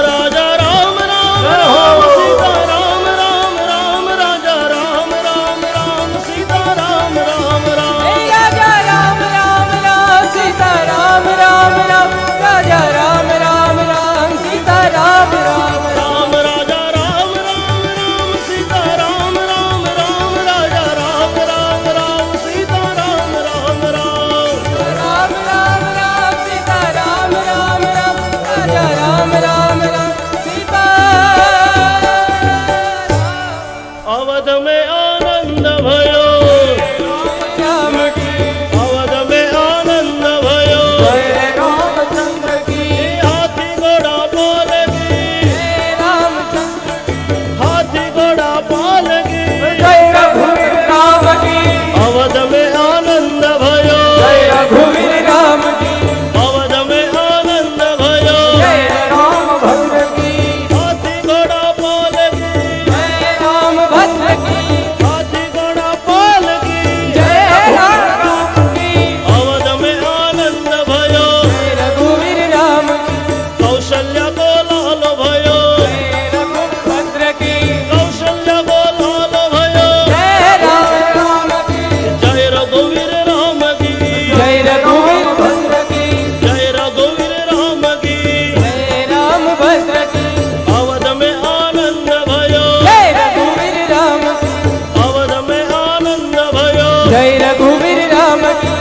राजा राम राम राम सीता राम राम राम राजा राम राम राम सीता राम राम राम हे राजा राम राम राम सीता राम राम राम राजा राम राम राम सीता राम राम राम राजा राम राम राम सीता राम राम राम राजा राम राम राम सीता राम राम राम राम राम राम सीता राम राम राम राजा राम राम राम सीता अवध में आनंद भयो राम की अवध में आनंद भयो जय रामचंद्र की हाथी घोड़ा पाल की रामचंद्र हाथी घोड़ा पाल की जय रघुवीर राम की अवध में आनंद भयो जय रघुवीर राम की अवध में आनंद भयो जय राम भद्र की हाथी घोड़ा पाल की जय राम भद्र की हाथी घोड़ा पाल की जय राम की अवध में आनंद भयो जय रघुवीर राम की कौशल्या को लाल भयो जय रघुभद्र की कौशल्या को लाल भयो जय राम की जय रघुवीर राम की जय रघुवीर भद्र की जय रघुवीर राम की जय राम भद्र की अवध में आनंद भयो जय रघुवीर राम की अवध में आनंद भयो जय रघुवीर राम की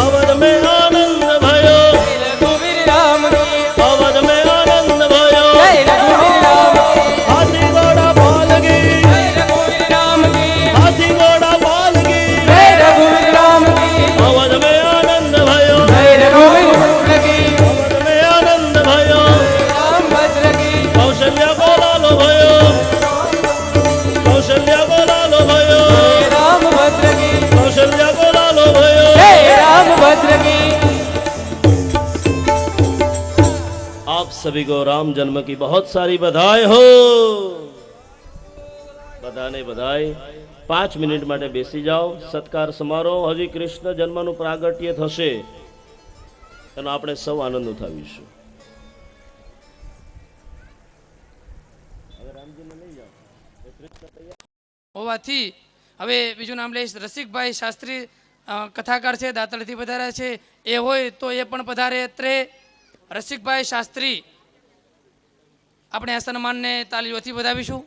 अवध में आनंद भयो जय रघुवीर राम की अवध में आनंद भयो जय रघुवीर राम की हाथी घोड़ा पाल की जय रघुवीर राम की हाथी घोड़ा पाल की जय रघुवीर राम की अवध में आनंद भयो जय रघुवीर भद्र की अवध में आनंद भयो राम भद्र की कौशल्या को लालो भयो कौशल्या को लालो भयो जय राम भद्र की कौशल्या को लालो भयो जय राम भद्र की आप सभी को राम जन्म की बहुत सारी बधाई हो. બધાને બધાઈ. 5 મિનિટ માટે બેસી જાઓ. સત્કાર સમારોહ હજી કૃષ્ણ જન્મનું પ્રાગટ્ય થશે એનો આપણે સૌ આનંદ ઉઠાવીશું. હોવાથી હવે બીજું નામ લઈશ. રસિકભાઈ શાસ્ત્રી કથાકાર છે, દાંતળથી પધાર્યા છે. એ હોય તો એ પણ પધારે અત્રે. રસિકભાઈ શાસ્ત્રી આપણે આ સન્માનને તાલીઓથી વધાવીશું.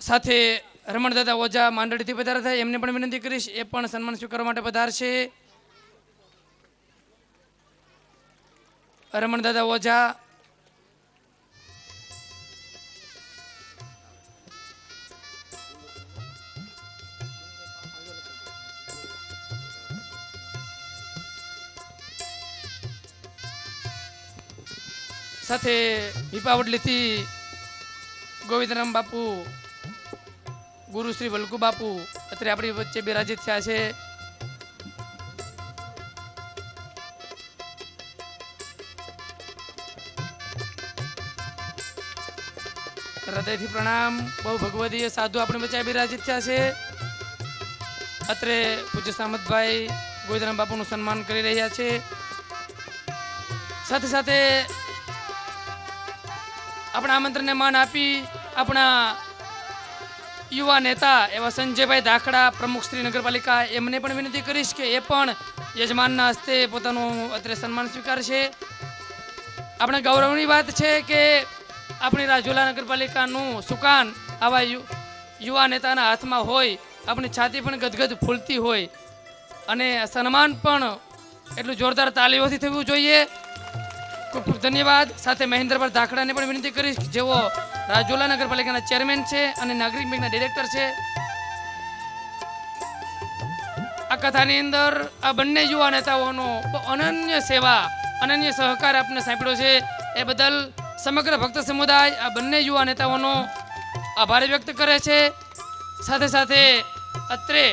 સાથે રમણદાદા ઓઝા માંડળીથી પધાર્યા થાય એમને પણ વિનંતી કરીશ, એ પણ સન્માન સ્વીકારવા માટે પધારશે. રમણદાદા ઓઝા, સાથે હિપાવડલીથી ગોવિંદરામ બાપુ, ગુરુ શ્રી વલ્કુ બાપુ અત્યારે આપણી વચ્ચે બિરાજિત થયા છે. હૃદયથી પ્રણામ. બહુ ભગવદીય સાધુ આપણી વચ્ચે બિરાજિત થયા છે. અત્રે પૂજ્ય સામતભાઈ ગોવિંદરામ બાપુનું સન્માન કરી રહ્યા છે. સાથે સાથે આપણા આમંત્રણને માન આપી આપણા યુવા નેતા એવા સંજયભાઈ ધાખડા, પ્રમુખ શ્રી નગરપાલિકા, એમને પણ વિનંતી કરીશ કે એ પણ યજમાનના હસ્તે પોતાનું અત્યારે સન્માન સ્વીકારશે. આપણે ગૌરવની વાત છે કે આપણી રાજુલા નગરપાલિકાનું સુકાન આવા યુવા નેતાના હાથમાં હોય, આપણી છાતી પણ ગદગદ ફૂલતી હોય અને સન્માન પણ એટલું જોરદાર તાલીઓથી થવું જોઈએ. ખૂબ ખૂબ ધન્યવાદ. સાથે મહેન્દ્રભાઈ ધાખડાને પણ વિનંતી કરીશ, જેઓ રાજુલા નગરપાલિકાના ચેરમેન છે અને નાગરિક બેંકના ડિરેક્ટર છે. આ કથાની અંદર આ બંને યુવા નેતાઓનો અનન્ય સેવા, અનન્ય સહકાર આપને સાંપડ્યો છે. એ બદલ સમગ્ર ભક્ત સમુદાય આ બંને યુવા નેતાઓનો આભાર વ્યક્ત કરે છે. સાથે સાથે અત્રે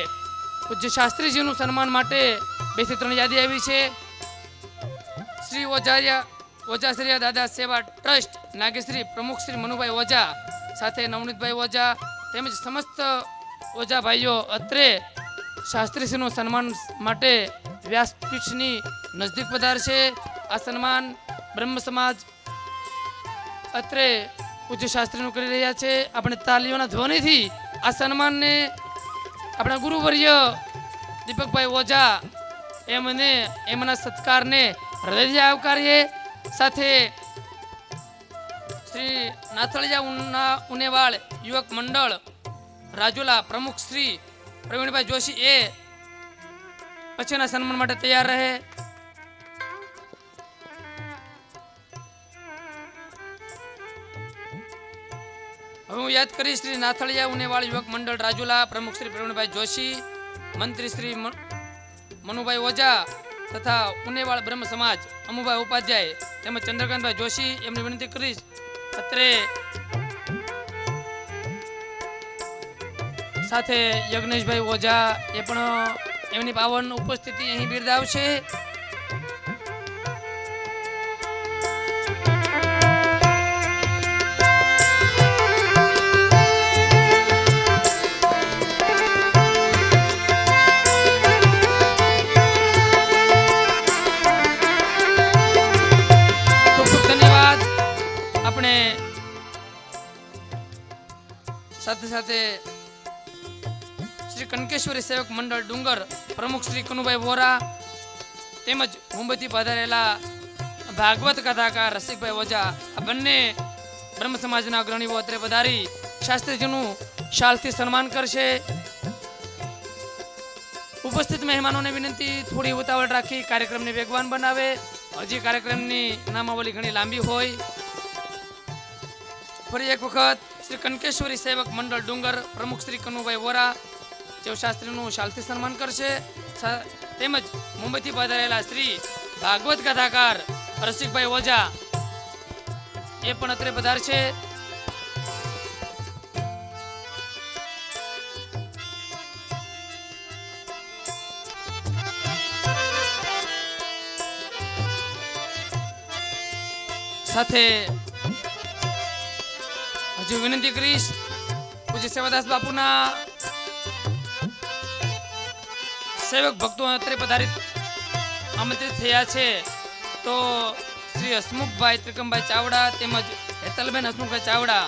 પૂજ્ય શાસ્ત્રીજીનું સન્માન માટે 2 થી 3 યાદી આવી છે. શ્રી ઓઝાશ્રી દાદા સેવા ટ્રસ્ટ નાગેશ્રી પ્રમુખ શ્રી મનુભાઈ ઓઝા, સાથે નવનીતભાઈ ઓઝા તેમજ સમસ્ત ઓઝા ભાઈઓ અત્રે શાસ્ત્રીશ્રીનું સન્માન માટે વ્યાસપીઠની નજદીક પધારશે. આ સન્માન બ્રહ્મ સમાજ અત્રે પૂજ્ય શાસ્ત્રીનું કરી રહ્યા છે. આપણે તાલીઓના ધ્વનિથી આ સન્માનને આપણા ગુરુવર્ય દીપકભાઈ ઓઝા એમના સત્કારને હૃદયથી આવકારીએ. સાથે શ્રી નાથળિયા ઉનેવાળ યુવક મંડળ રાજુલા પ્રમુખ શ્રી પ્રવીણભાઈ જોશી એ પછીના સન્માન માટે તૈયાર રહે. હવે હું યાદ કરીશ શ્રી નાથળિયા ઉનેવાળ યુવક મંડળ રાજુલા પ્રમુખ શ્રી પ્રવીણભાઈ જોશી, મંત્રી શ્રી મનુભાઈ ઓઝા તથા ઉનેવાળ બ્રહ્મ સમાજ અમુભાઈ ઉપાધ્યાય તેમજ ચંદ્રકાંતભાઈ જોશી, એમની વિનંતી કરીશ અત્રે સાથે યજ્ઞેશભાઈ ઓઝા એ પણ એમની પાવન ઉપસ્થિતિ અહીં બિરદાવશે. સાથે સાથે શ્રી કનકેશ્વરી સેવક મંડળ ડુંગર પ્રમુખ શ્રી કનુભાઈ વોરા તેમજ મુંબઈથી પધારેલા ભાગવત કથાકાર રસિકભાઈ ઓઝા, આ બંને બ્રહ્મ સમાજના અગ્રણીઓ અત્રે પધારી શાસ્ત્રીજીનું શાલથી સન્માન કરશે. ઉપસ્થિત મહેમાનોને વિનંતી થોડી ઉતાવળ રાખી કાર્યક્રમને વેગવાન બનાવે. હજી કાર્યક્રમની નામાવલી ઘણી લાંબી હોય. ફરી એક વખત શ્રી કનકેશ્વરી સેવક મંડળ ડુંગર પ્રમુખ શ્રી કનુભાઈ વોરા જેઓ શાસ્ત્રીનું શાલથી સન્માન કરશે. તેમજ મુંબઈથી પધારેલા શ્રી ભાગવત કથાકાર રસિકભાઈ ઓઝા એ પણ અત્રે પધારશે. સાથે હજુ વિનંતી કરીશ પૂજ્ય સેવાદાસ બાપુના સેવક ભક્તો અત્રે પધારિત આમંત્રિત થયા છે. તો શ્રી હસમુખભાઈ ત્રિકમભાઈ ચાવડા તેમજ હેતલબેન હસમુખભાઈ ચાવડા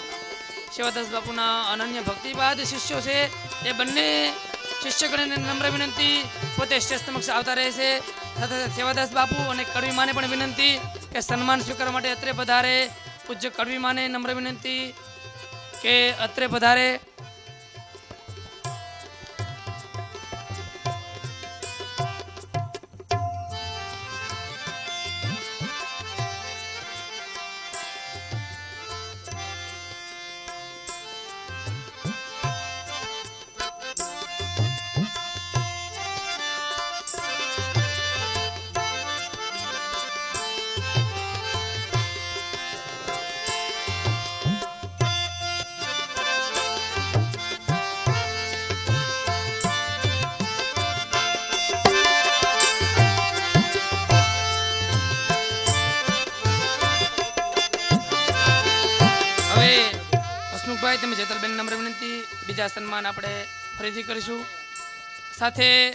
સેવાદાસ બાપુના અનન્ય ભક્તિવાદ શિષ્યો છે. એ બંને શિષ્યગણને નમ્ર વિનંતી પોતે સ્ટેજ સમક્ષ આવતા રહે છે. સાથે સેવાદાસ બાપુ અને કડવીમાને પણ વિનંતી કે સન્માન સ્વીકાર માટે અત્રે પધારે. પૂજ્ય કડવીમાને નમ્ર વિનંતી કે અત્રે પધારે. સંજયભાઈ તેમજ હેતલબેન નમ્ર વિનંતી, બીજા સન્માન આપણે ફરીથી કરીશું. સાથે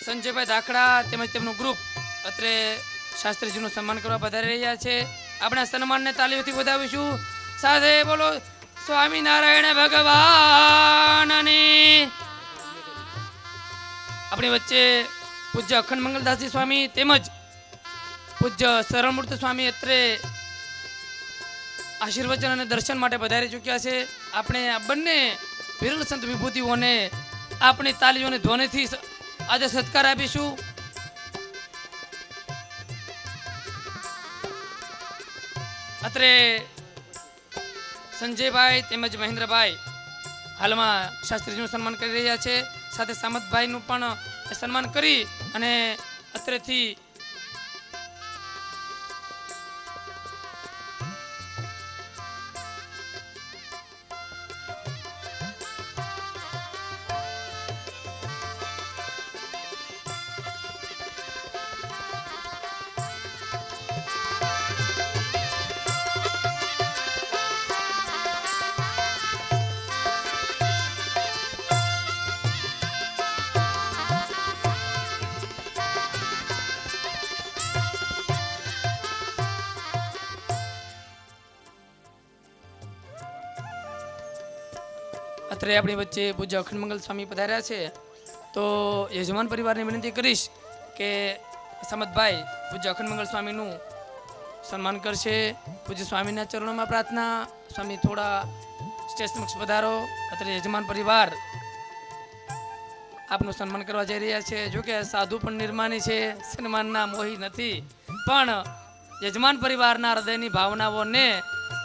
સંજયભાઈ ધાખડા તેમજ તેમનું ગ્રુપ અત્રે શાસ્ત્રીજીનું સન્માન કરવા પધારી રહ્યા છે. આપણા સન્માનને તાલીઓથી વધાવીશું. સાથે બોલો સ્વામિનારાયણ ભગવાનની. આપણી વચ્ચે પૂજ્ય અખંડ મંગલદાસજી સ્વામી તેમજ પૂજ્ય સરળમૂર્તિ સ્વામી અત્રે આશીર્વચન અને દર્શન માટે પધારી ચૂક્યા છે. આપણે આ બંને વિરલ સંત વિભૂતિઓને આપણી તાલીઓને ધ્વનિથી આજે સત્કાર આપીશું. અત્રે સંજયભાઈ તેમજ મહેન્દ્રભાઈ હાલમાં શાસ્ત્રીજીનું સન્માન કરી રહ્યા છે. સાથે સામતભાઈનું પણ સન્માન કરી અને અત્રેથી અત્રે આપણી વચ્ચે પૂજ્ય અખંડ મંગલ સ્વામી પધાર્યા છે. તો યજમાન પરિવારને વિનંતી કરીશ કે સમતભાઈ પૂજ્ય અખંડ મંગલ સ્વામીનું સન્માન કરશે. પૂજ્ય સ્વામીના ચરણોમાં પ્રાર્થના. સ્વામી થોડા સ્ટેજ સમક્ષ પધારો. અત્રે યજમાન પરિવાર આપનું સન્માન કરવા જઈ રહ્યા છે. જોકે સાધુ પણ નિર્માની છે, સન્માનના મોહી નથી, પણ યજમાન પરિવારના હૃદયની ભાવનાઓને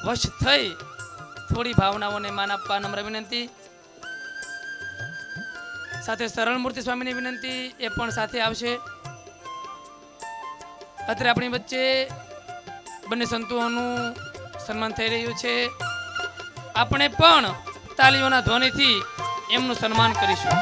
વશ થઈ થોડી ભાવનાઓને માન આપવા નમ્ર વિનંતી. સાથે સરળમૂર્તિ સ્વામીની વિનંતી, એ પણ સાથે આવશે. અત્રે આપણી વચ્ચે બંને સંતોનું સન્માન થઈ રહ્યું છે. આપણે પણ તાલીઓના ધ્વનિથી એમનું સન્માન કરીશું.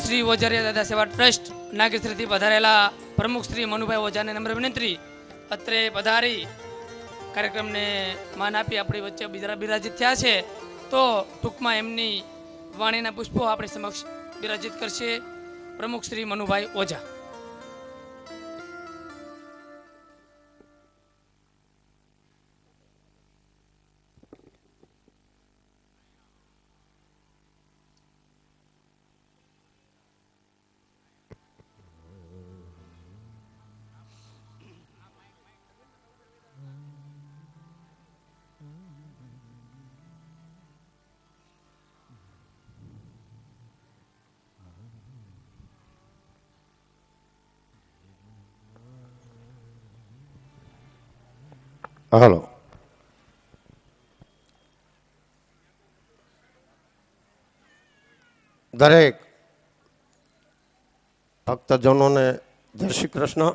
શ્રી ઓજારિયા દાદા સેવા ટ્રસ્ટ નાગેશ્રીથી પધારેલા પ્રમુખ શ્રી મનુભાઈ ઓઝાને નમ્ર વિનંતી અત્રે પધારી કાર્યક્રમને માન આપી આપણી વચ્ચે બિરાજિત થયા છે. તો ટૂંકમાં એમની વાણીના પુષ્પો આપણી સમક્ષ બિરાજિત કરશે પ્રમુખ શ્રી મનુભાઈ ઓઝા. હાલો, દરેક ભક્તજનોને જય શ્રી કૃષ્ણ.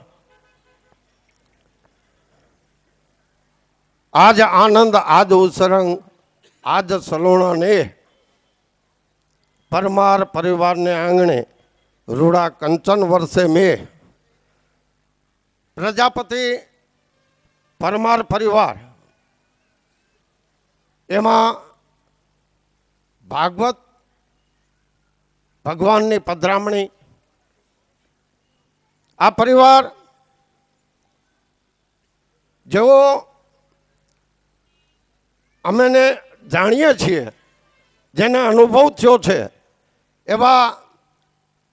આજ આનંદ, આજ ઉત્સરંગ, આજ સલોણા ને પરમાર પરિવારને આંગણે રૂડા કંચન વર્ષે મેં પ્રજાપતિ પરમાર પરિવાર એમાં ભાગવત ભગવાનની પધરામણી. આ પરિવાર જેવો અમેને જાણીએ છીએ, જેને અનુભવ થયો છે, એવા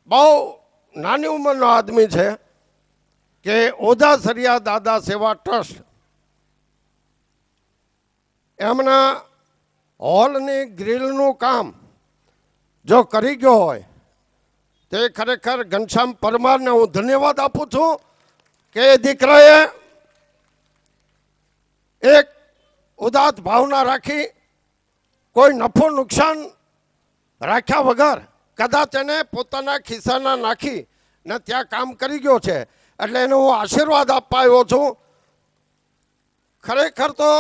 બહુ નાની ઉંમરનો આદમી છે કે ઓઝાસરિયા દાદા સેવા ટ્રસ્ટ એમના હોલની ગ્રીલનું કામ જો કરી ગયો હોય તે ખરેખર ઘનશ્યામ પરમારને હું ધન્યવાદ આપું છું કે એ દીકરાએ એક ઉદાત ભાવના રાખી, કોઈ નફો નુકસાન રાખ્યા વગર કદાચ એને પોતાના ખિસ્સાના નાખી ને ત્યાં કામ કરી ગયો છે, એટલે એને હું આશીર્વાદ આપવા આવ્યો છું. ખરેખર તો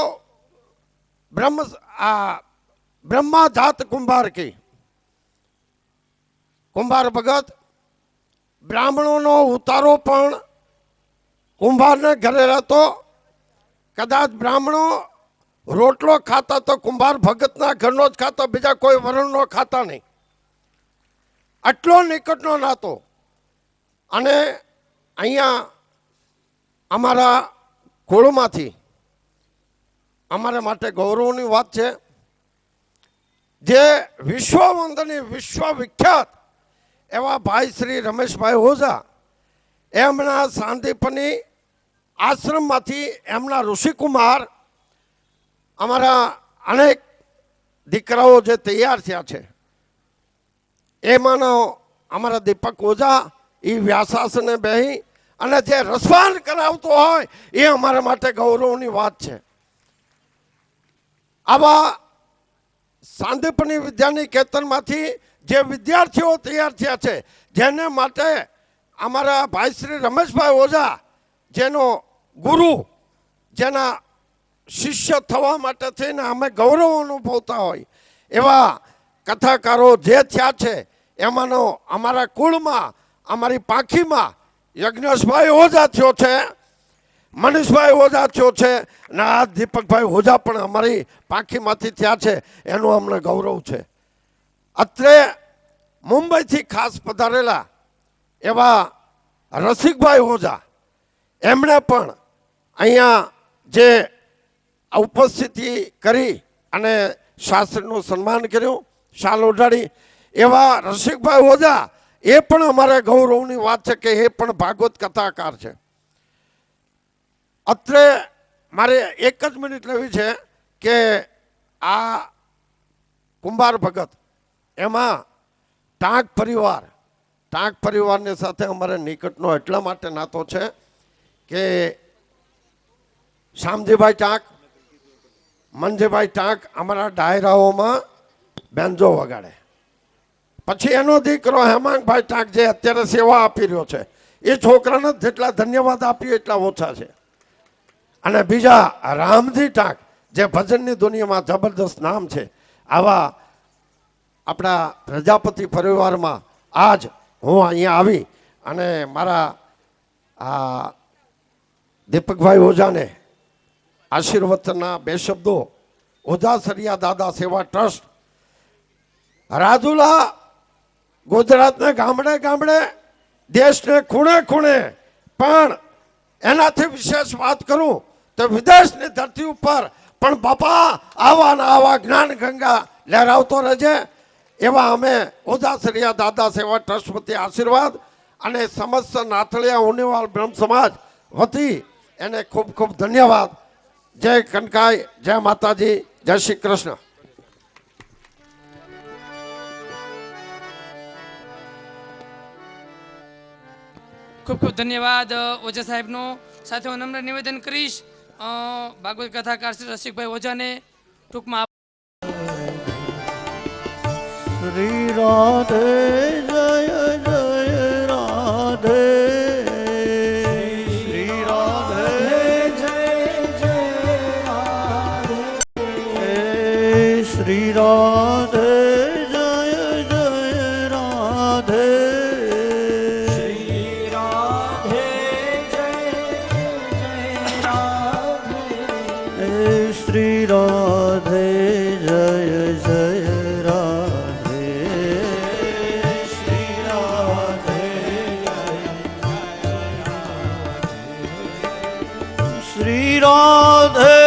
બ્રહ્મા જાત કુંભાર કી, કુંભાર ભગત બ્રાહ્મણોનો ઉતારો પણ કુંભારને ઘરે રહેતો. કદાચ બ્રાહ્મણો રોટલો ખાતા તો કુંભાર ભગતના ઘરનો જ ખાતો, બીજા કોઈ વર્ણનો ખાતા નહીં. આટલો નિકટનો નાતો. અને અહીંયા અમારા કુળમાંથી અમારા માટે ગૌરવની વાત છે, જે વિશ્વવંદની વિશ્વવિખ્યાત એવા ભાઈ શ્રી રમેશભાઈ ઓઝા એમના સાંદીપની આશ્રમમાંથી એમના ઋષિકુમાર અમારા અનેક દીકરાઓ જે તૈયાર થયા છે, એમાંનો અમારા દીપક ઓઝા એ વ્યાસાસને બેહી અને જે રસપાન કરાવતો હોય એ અમારા માટે ગૌરવની વાત છે. આવા સાંદીપની વિદ્યાનિકેતનમાંથી જે વિદ્યાર્થીઓ તૈયાર થયા છે, જેને માટે અમારા ભાઈ શ્રી રમેશભાઈ ઓઝા જેનો ગુરુ, જેના શિષ્ય થવા માટે થઈને અમે ગૌરવ અનુભવતા હોય એવા કથાકારો જે થયા છે, એમાંનો અમારા કુળમાં, અમારી પાંખીમાં યજ્ઞેશભાઈ ઓઝા થયો છે, મનીષભાઈ ઓઝા થયો છે, અને આ દીપકભાઈ ઓઝા પણ અમારી પાંખીમાંથી થયા છે, એનું અમને ગૌરવ છે. અત્રે મુંબઈથી ખાસ પધારેલા એવા રસિકભાઈ ઓઝા, એમણે પણ અહીંયા જે ઉપસ્થિતિ કરી અને શાસ્ત્રીનું સન્માન કર્યું, શાલ ઓઢાડી, એવા રસિકભાઈ ઓઝા એ પણ અમારે ગૌરવની વાત છે કે એ પણ ભાગવત કથાકાર છે. અત્રે મારે એક જ મિનિટ લેવી છે કે આ કુંભાર ભગત એમાં ટાંક પરિવારની સાથે અમારે નિકટનો એટલા માટે નાતો છે કે શામજીભાઈ ટાંક, મનજીભાઈ ટાંક અમારા ડાયરાઓમાં બેન્જો વગાડે. પછી એનો દીકરો હેમાંગભાઈ ટાંક જે અત્યારે સેવા આપી રહ્યો છે, એ છોકરાને જેટલા ધન્યવાદ આપીએ એટલા ઓછા છે. અને બીજા રામજી ટાંક જે ભજનની દુનિયામાં જબરદસ્ત નામ છે, આવા આપણા પ્રજાપતિ પરિવારમાં આજ હું અહીંયા આવી અને મારા આ દીપકભાઈ ઓઝાને આશીર્વાદના બે શબ્દો ઓઝા સરિયા દાદા સેવા ટ્રસ્ટ રાજુલા, ગુજરાતને ગામડે ગામડે, દેશને ખૂણે ખૂણે, પણ એનાથી વિશેષ વાત કરું તો વિદેશની ધરતી ઉપર પણ બાપા આવા ને આવા જ્ઞાન ગંગા લહેરાવતો રહેજે, એવા અમે ઓઝા સરિયા દાદા સેવા ટ્રસ્ટ વતી આશીર્વાદ અને સમસ્ત નાથળિયા ઉનેવાલ બ્રહ્મ સમાજ વતી એને ખૂબ ખૂબ ધન્યવાદ. જય કનકાઈ, જય માતાજી, જય શ્રી કૃષ્ણ. ખૂબ ખૂબ ધન્યવાદ ઓઝા સાહેબનો. સાથે હું નમ્ર નિવેદન કરીશ ભાગવત કથાકાર શ્રી રસિકભાઈ ઓઝાને ટૂંકમાં શ્રી રાધે જય જય રાધે, શ્રી રાધે જય જય રાધે, શ્રી રાધે જય જય રાધે, શ્રી રાધે જય જય રાધે, શ્રી રાધે જય જય राधे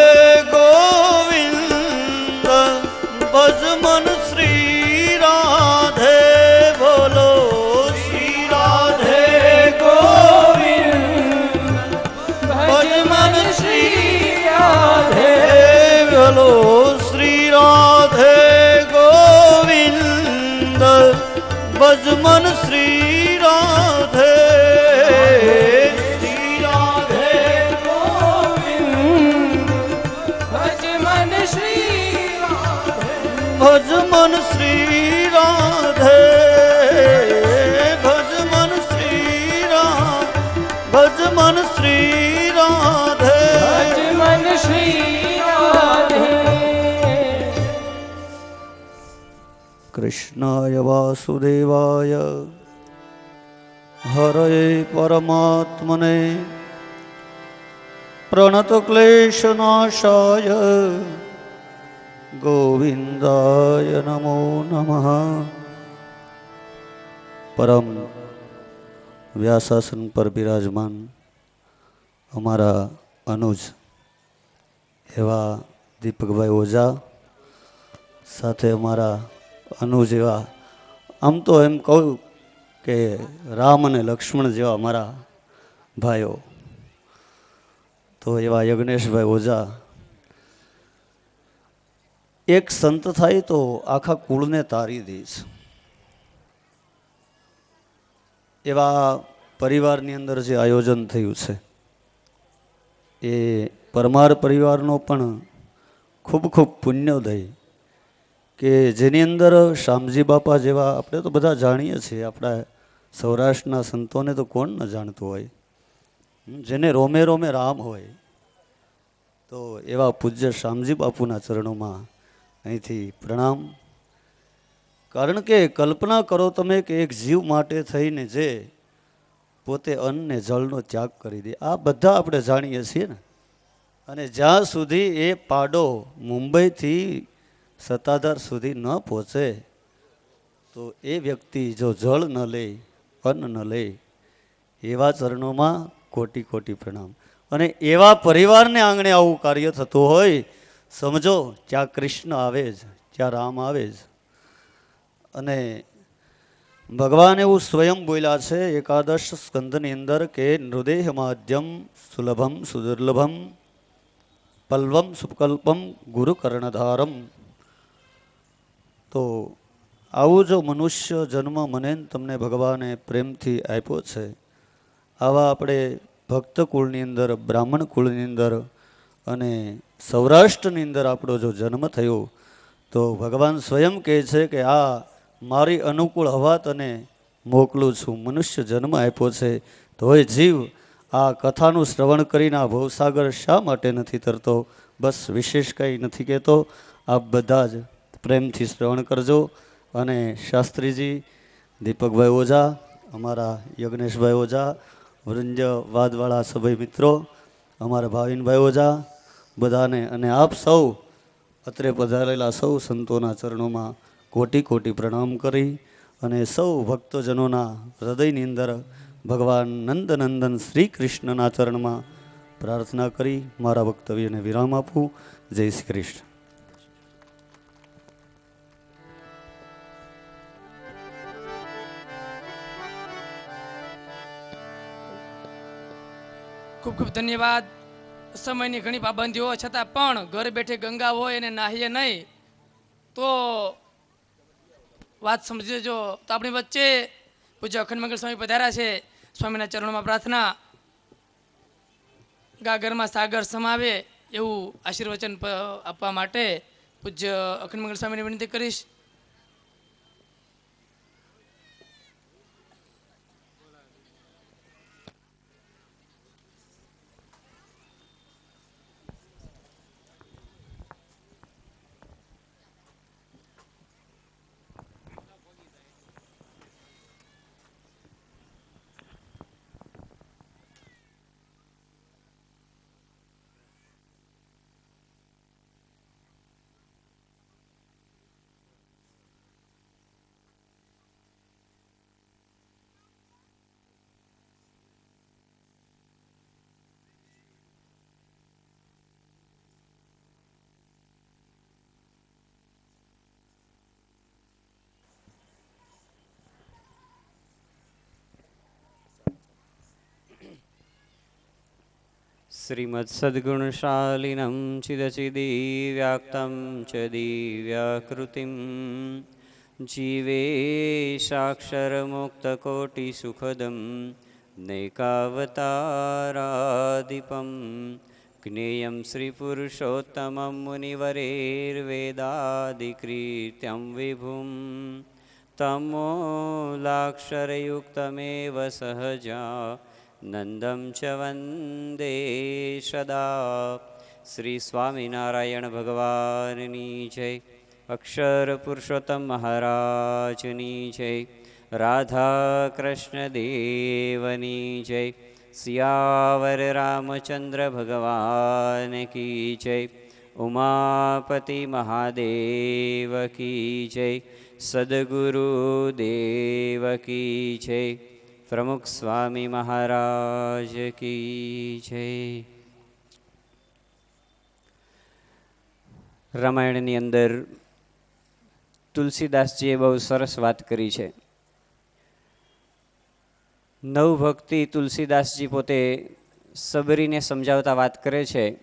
गोविंद भज मन श्री राधे बोलो, श्री राधे गोविंद भज मन श्री राधे बोलो, श्री राधे गोविंद भज मन श्री राधे, ભજ મન શ્રી રાધે ભજ મન શ્રી ભજ મન શ્રી રાધે ભજ મન શ્રી રાધે. કૃષ્ણાય વાસુદેવાય હરયે પરમાત્મને પ્રણત ક્લેશનાશાય ગોવિંદાય નમો નમઃ. પરમ વ્યાસાસન પર બિરાજમાન અમારા અનુજ એવા દીપકભાઈ ઓઝા સાથે અમારા અનુજ એવા, આમ તો એમ કહું કે રામ અને લક્ષ્મણ જેવા અમારા ભાઈઓ, તો એવા યજ્ઞેશભાઈ ઓઝા. એક સંત થાય તો આખા કુળને તારી દે છે. એવા પરિવારની અંદર જે આયોજન થયું છે એ પરમાર પરિવારનો પણ ખૂબ ખૂબ પુણ્યોદય, કે જેની અંદર શામજી બાપા જેવા, આપણે તો બધા જાણીએ છીએ, આપણા સૌરાષ્ટ્રના સંતોને તો કોણ ન જાણતું હોય, જેને રોમે રોમે રામ હોય. તો એવા પૂજ્ય શામજી બાપુના ચરણોમાં અહીંથી પ્રણામ. કારણ કે કલ્પના કરો તમે કે એક જીવ માટે થઈને જે પોતે અન્ન ને જળનો ત્યાગ કરી દે, આ બધા આપણે જાણીએ છીએ ને. અને જ્યાં સુધી એ પાડો મુંબઈથી સત્તાધાર સુધી ન પહોંચે તો એ વ્યક્તિ જો જળ ન લે, અન્ન ન લે, એવા ચરણોમાં કોટી કોટી પ્રણામ. અને એવા પરિવારને આંગણે આવું કાર્ય થતું હોય, સમજો ત્યાં કૃષ્ણ આવે જ, ત્યાં રામ આવે જ. અને ભગવાન એવું સ્વયં બોલ્યા છે એકાદશ સ્કંદની અંદર કે નૃદેહ માધ્યમ સુલભમ સુદુર્લભમ પલ્વમ સુકલ્પમ ગુરુ કર્ણધારમ. તો આવું જો મનુષ્ય જન્મ મને તમને ભગવાને પ્રેમથી આપ્યો છે, આવા આપણે ભક્ત કુળની અંદર, બ્રાહ્મણ કુળની અંદર અને સૌરાષ્ટ્રની અંદર આપણો જો જન્મ થયો, તો ભગવાન સ્વયં કહે છે કે આ મારી અનુકૂળ હવા તને મોકલું છું. મનુષ્ય જન્મ આપ્યો છે તોય જીવ આ કથાનું શ્રવણ કરીને આ ભવસાગર શા માટે નથી તરતો? બસ વિશેષ કંઈ નથી કહેતો, આપ બધા જ પ્રેમથી શ્રવણ કરજો. અને શાસ્ત્રીજી દીપકભાઈ ઓઝા, અમારા યજ્ઞેશભાઈ ઓઝા, વૃંજવાદવાળા સભ્ય મિત્રો, અમારા ભાવિનભાઈ ઓઝા, બધાને અને આપ સૌ અત્રે પધારેલા સૌ સંતોના ચરણોમાં કોટી કોટી પ્રણામ કરી અને સૌ ભક્તજનોના હૃદયની અંદર ભગવાન નંદનંદન શ્રી કૃષ્ણના ચરણમાં પ્રાર્થના કરી મારા વક્તવ્યને વિરામ આપું. જય શ્રી કૃષ્ણ. ખૂબ ખૂબ ધન્યવાદ. સમયની ઘણી પાબંદીઓ છતાં પણ ઘરે બેઠે ગંગા હોય અને નાહીએ નહીં તો વાત સમજી લેજો. તો આપણી વચ્ચે પૂજ્ય અખંડ મંગલ સ્વામી પધાર્યા છે. સ્વામીના ચરણોમાં પ્રાર્થના, ગાગરમાં સાગર સમાવે એવું આશીર્વચન આપવા માટે પૂજ્ય અખંડ મંગલ સ્વામીને વિનંતી કરીશ. श्रीमत्सद्गुणशालिनं चिदचिदिव्याक्तं च दिव्याकृतिं जीवेशाक्षरमुक्तकोटिसुखदं नैकावताराधिपं જ્ઞેયં શ્રીપુરુષોત્તમં મુનિવરેર્વેદાદિકૃત્યં વિભું તમોલાક્ષરયુક્તમેવ સહજા નંદં ચ વંદે સદા. શ્રી સ્વામિનારાયણ ભગવાનની જય. અક્ષર પુરુષોત્તમ મહારાજની જય. રાધા કૃષ્ણ દેવની જય. સિયાવર રામચંદ્ર ભગવાન કી જય. ઉમાપતિ મહાદેવ કી જય. સદગુરુ દેવ કી જય. પ્રમુખ સ્વામી મહારાજ કી જય. રામાયણની અંદર તુલસીદાસજીએ બહુ સરસ વાત કરી છે. નવભક્તિ તુલસીદાસજી પોતે સબરીને સમજાવતા વાત કરે છે.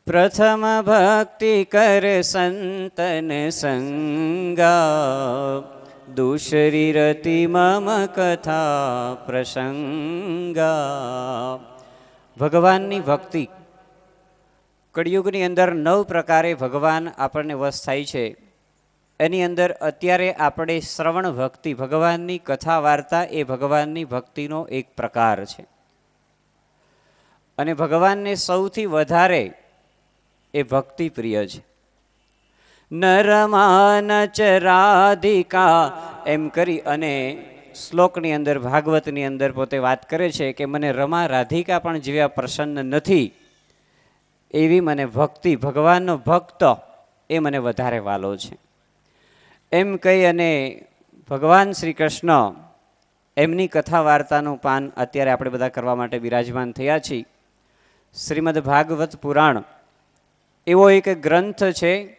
પ્રથમ ભક્તિ કર સંતન સંગા, દૂસરી રતિ મમ કથા પ્રસંગા. ભગવાનની ભક્તિ કળિયુગની અંદર 9 પ્રકારે ભગવાન આપણને વશ થાય છે. એની અંદર અત્યારે આપણે શ્રવણ ભક્તિ, ભગવાનની કથા વાર્તા એ ભગવાનની ભક્તિનો એક પ્રકાર છે. અને ભગવાનને સૌથી વધારે એ ભક્તિ પ્રિય છે. નરમાન ચ રાધિકા એમ કરી અને શ્લોકની અંદર, ભાગવતની અંદર પોતે વાત કરે છે કે મને રમા રાધિકા પણ જેવા પ્રસન્ન નથી એવી મને ભક્તિ, ભગવાનનો ભક્ત એ મને વધારે વાલો છે એમ કહી અને ભગવાન શ્રી કૃષ્ણ એમની કથા વાર્તાનું પાન અત્યારે આપણે બધા કરવા માટે બિરાજમાન થયા છીએ. શ્રીમદ ભાગવત પુરાણ એવો એક ગ્રંથ છે.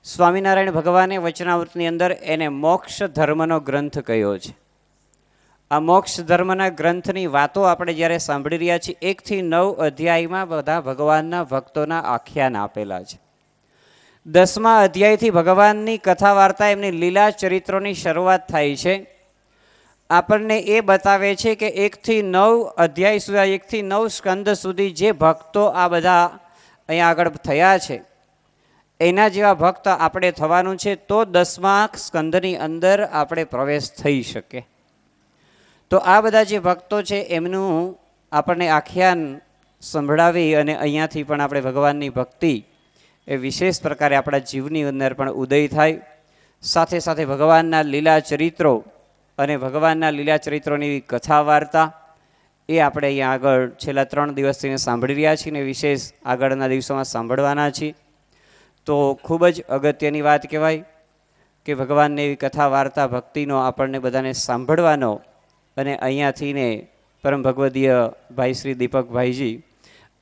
સ્વામિનારાયણ ભગવાને વચનામૃતની અંદર એને મોક્ષ ધર્મનો ગ્રંથ કહ્યો છે. આ મોક્ષ ધર્મના ગ્રંથની વાતો આપણે જ્યારે સાંભળી રહ્યા છીએ, 1 થી 9 અધ્યાયમાં બધા ભગવાનના ભક્તોના આખ્યાન આપેલા છે. 10મા અધ્યાયથી ભગવાનની કથા વાર્તા, એમની લીલા ચરિત્રોની શરૂઆત થાય છે. આપણને એ બતાવે છે કે 1 થી 9 અધ્યાય સુધી, 1 થી 9 સ્કંદ સુધી જે ભક્તો આ બધા અહીંયા આગળ થયા છે, એના જેવા ભક્ત આપણે થવાનું છે તો 10મા સ્કંદની અંદર આપણે પ્રવેશ થઈ શકે. તો આ બધા જે ભક્તો છે એમનું આપણને આખ્યાન સંભળાવી અને અહીંયાથી પણ આપણે ભગવાનની ભક્તિ એ વિશેષ પ્રકારે આપણા જીવની અંદર પણ ઉદય થાય. સાથે સાથે ભગવાનના લીલા ચરિત્રો અને ભગવાનના લીલા ચરિત્રોની કથા વાર્તા એ આપણે અહીંયા આગળ છેલ્લા 3 દિવસથી સાંભળી રહ્યા છીએ ને વિશેષ આગળના દિવસોમાં સાંભળવાના છીએ. તો ખૂબ જ અગત્યની વાત કહેવાય કે ભગવાનની એવી કથા વાર્તા ભક્તિનો આપણને બધાને સાંભળવાનો અને અહીંયાથી ને પરમ ભગવદીય ભાઈ શ્રી દીપકભાઈજી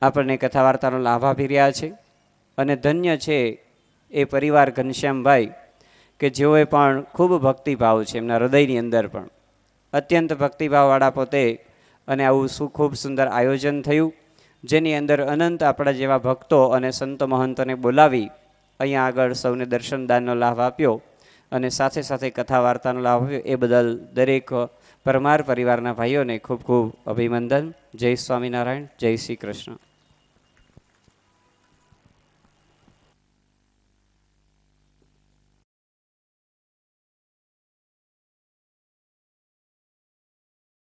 આપણને કથા વાર્તાનો લાભ આપી રહ્યા છે. અને ધન્ય છે એ પરિવાર ઘનશ્યામભાઈ કે જેઓએ પણ ખૂબ ભક્તિભાવ છે એમના હૃદયની અંદર પણ અત્યંત ભક્તિભાવવાળા પોતે. અને આવું ખૂબ સુંદર આયોજન થયું જેની અંદર અનંત આપણા જેવા ભક્તો અને સંત મહંતોને બોલાવી અહીંયા આગળ સૌને દર્શન દાનનો લાભ આપ્યો અને સાથે સાથે કથા વાર્તાનો લાભ આપ્યો. એ બદલ દરેક પરમાર પરિવારના ભાઈઓને ખૂબ ખૂબ અભિનંદન. જય સ્વામિનારાયણ, જય શ્રી કૃષ્ણ.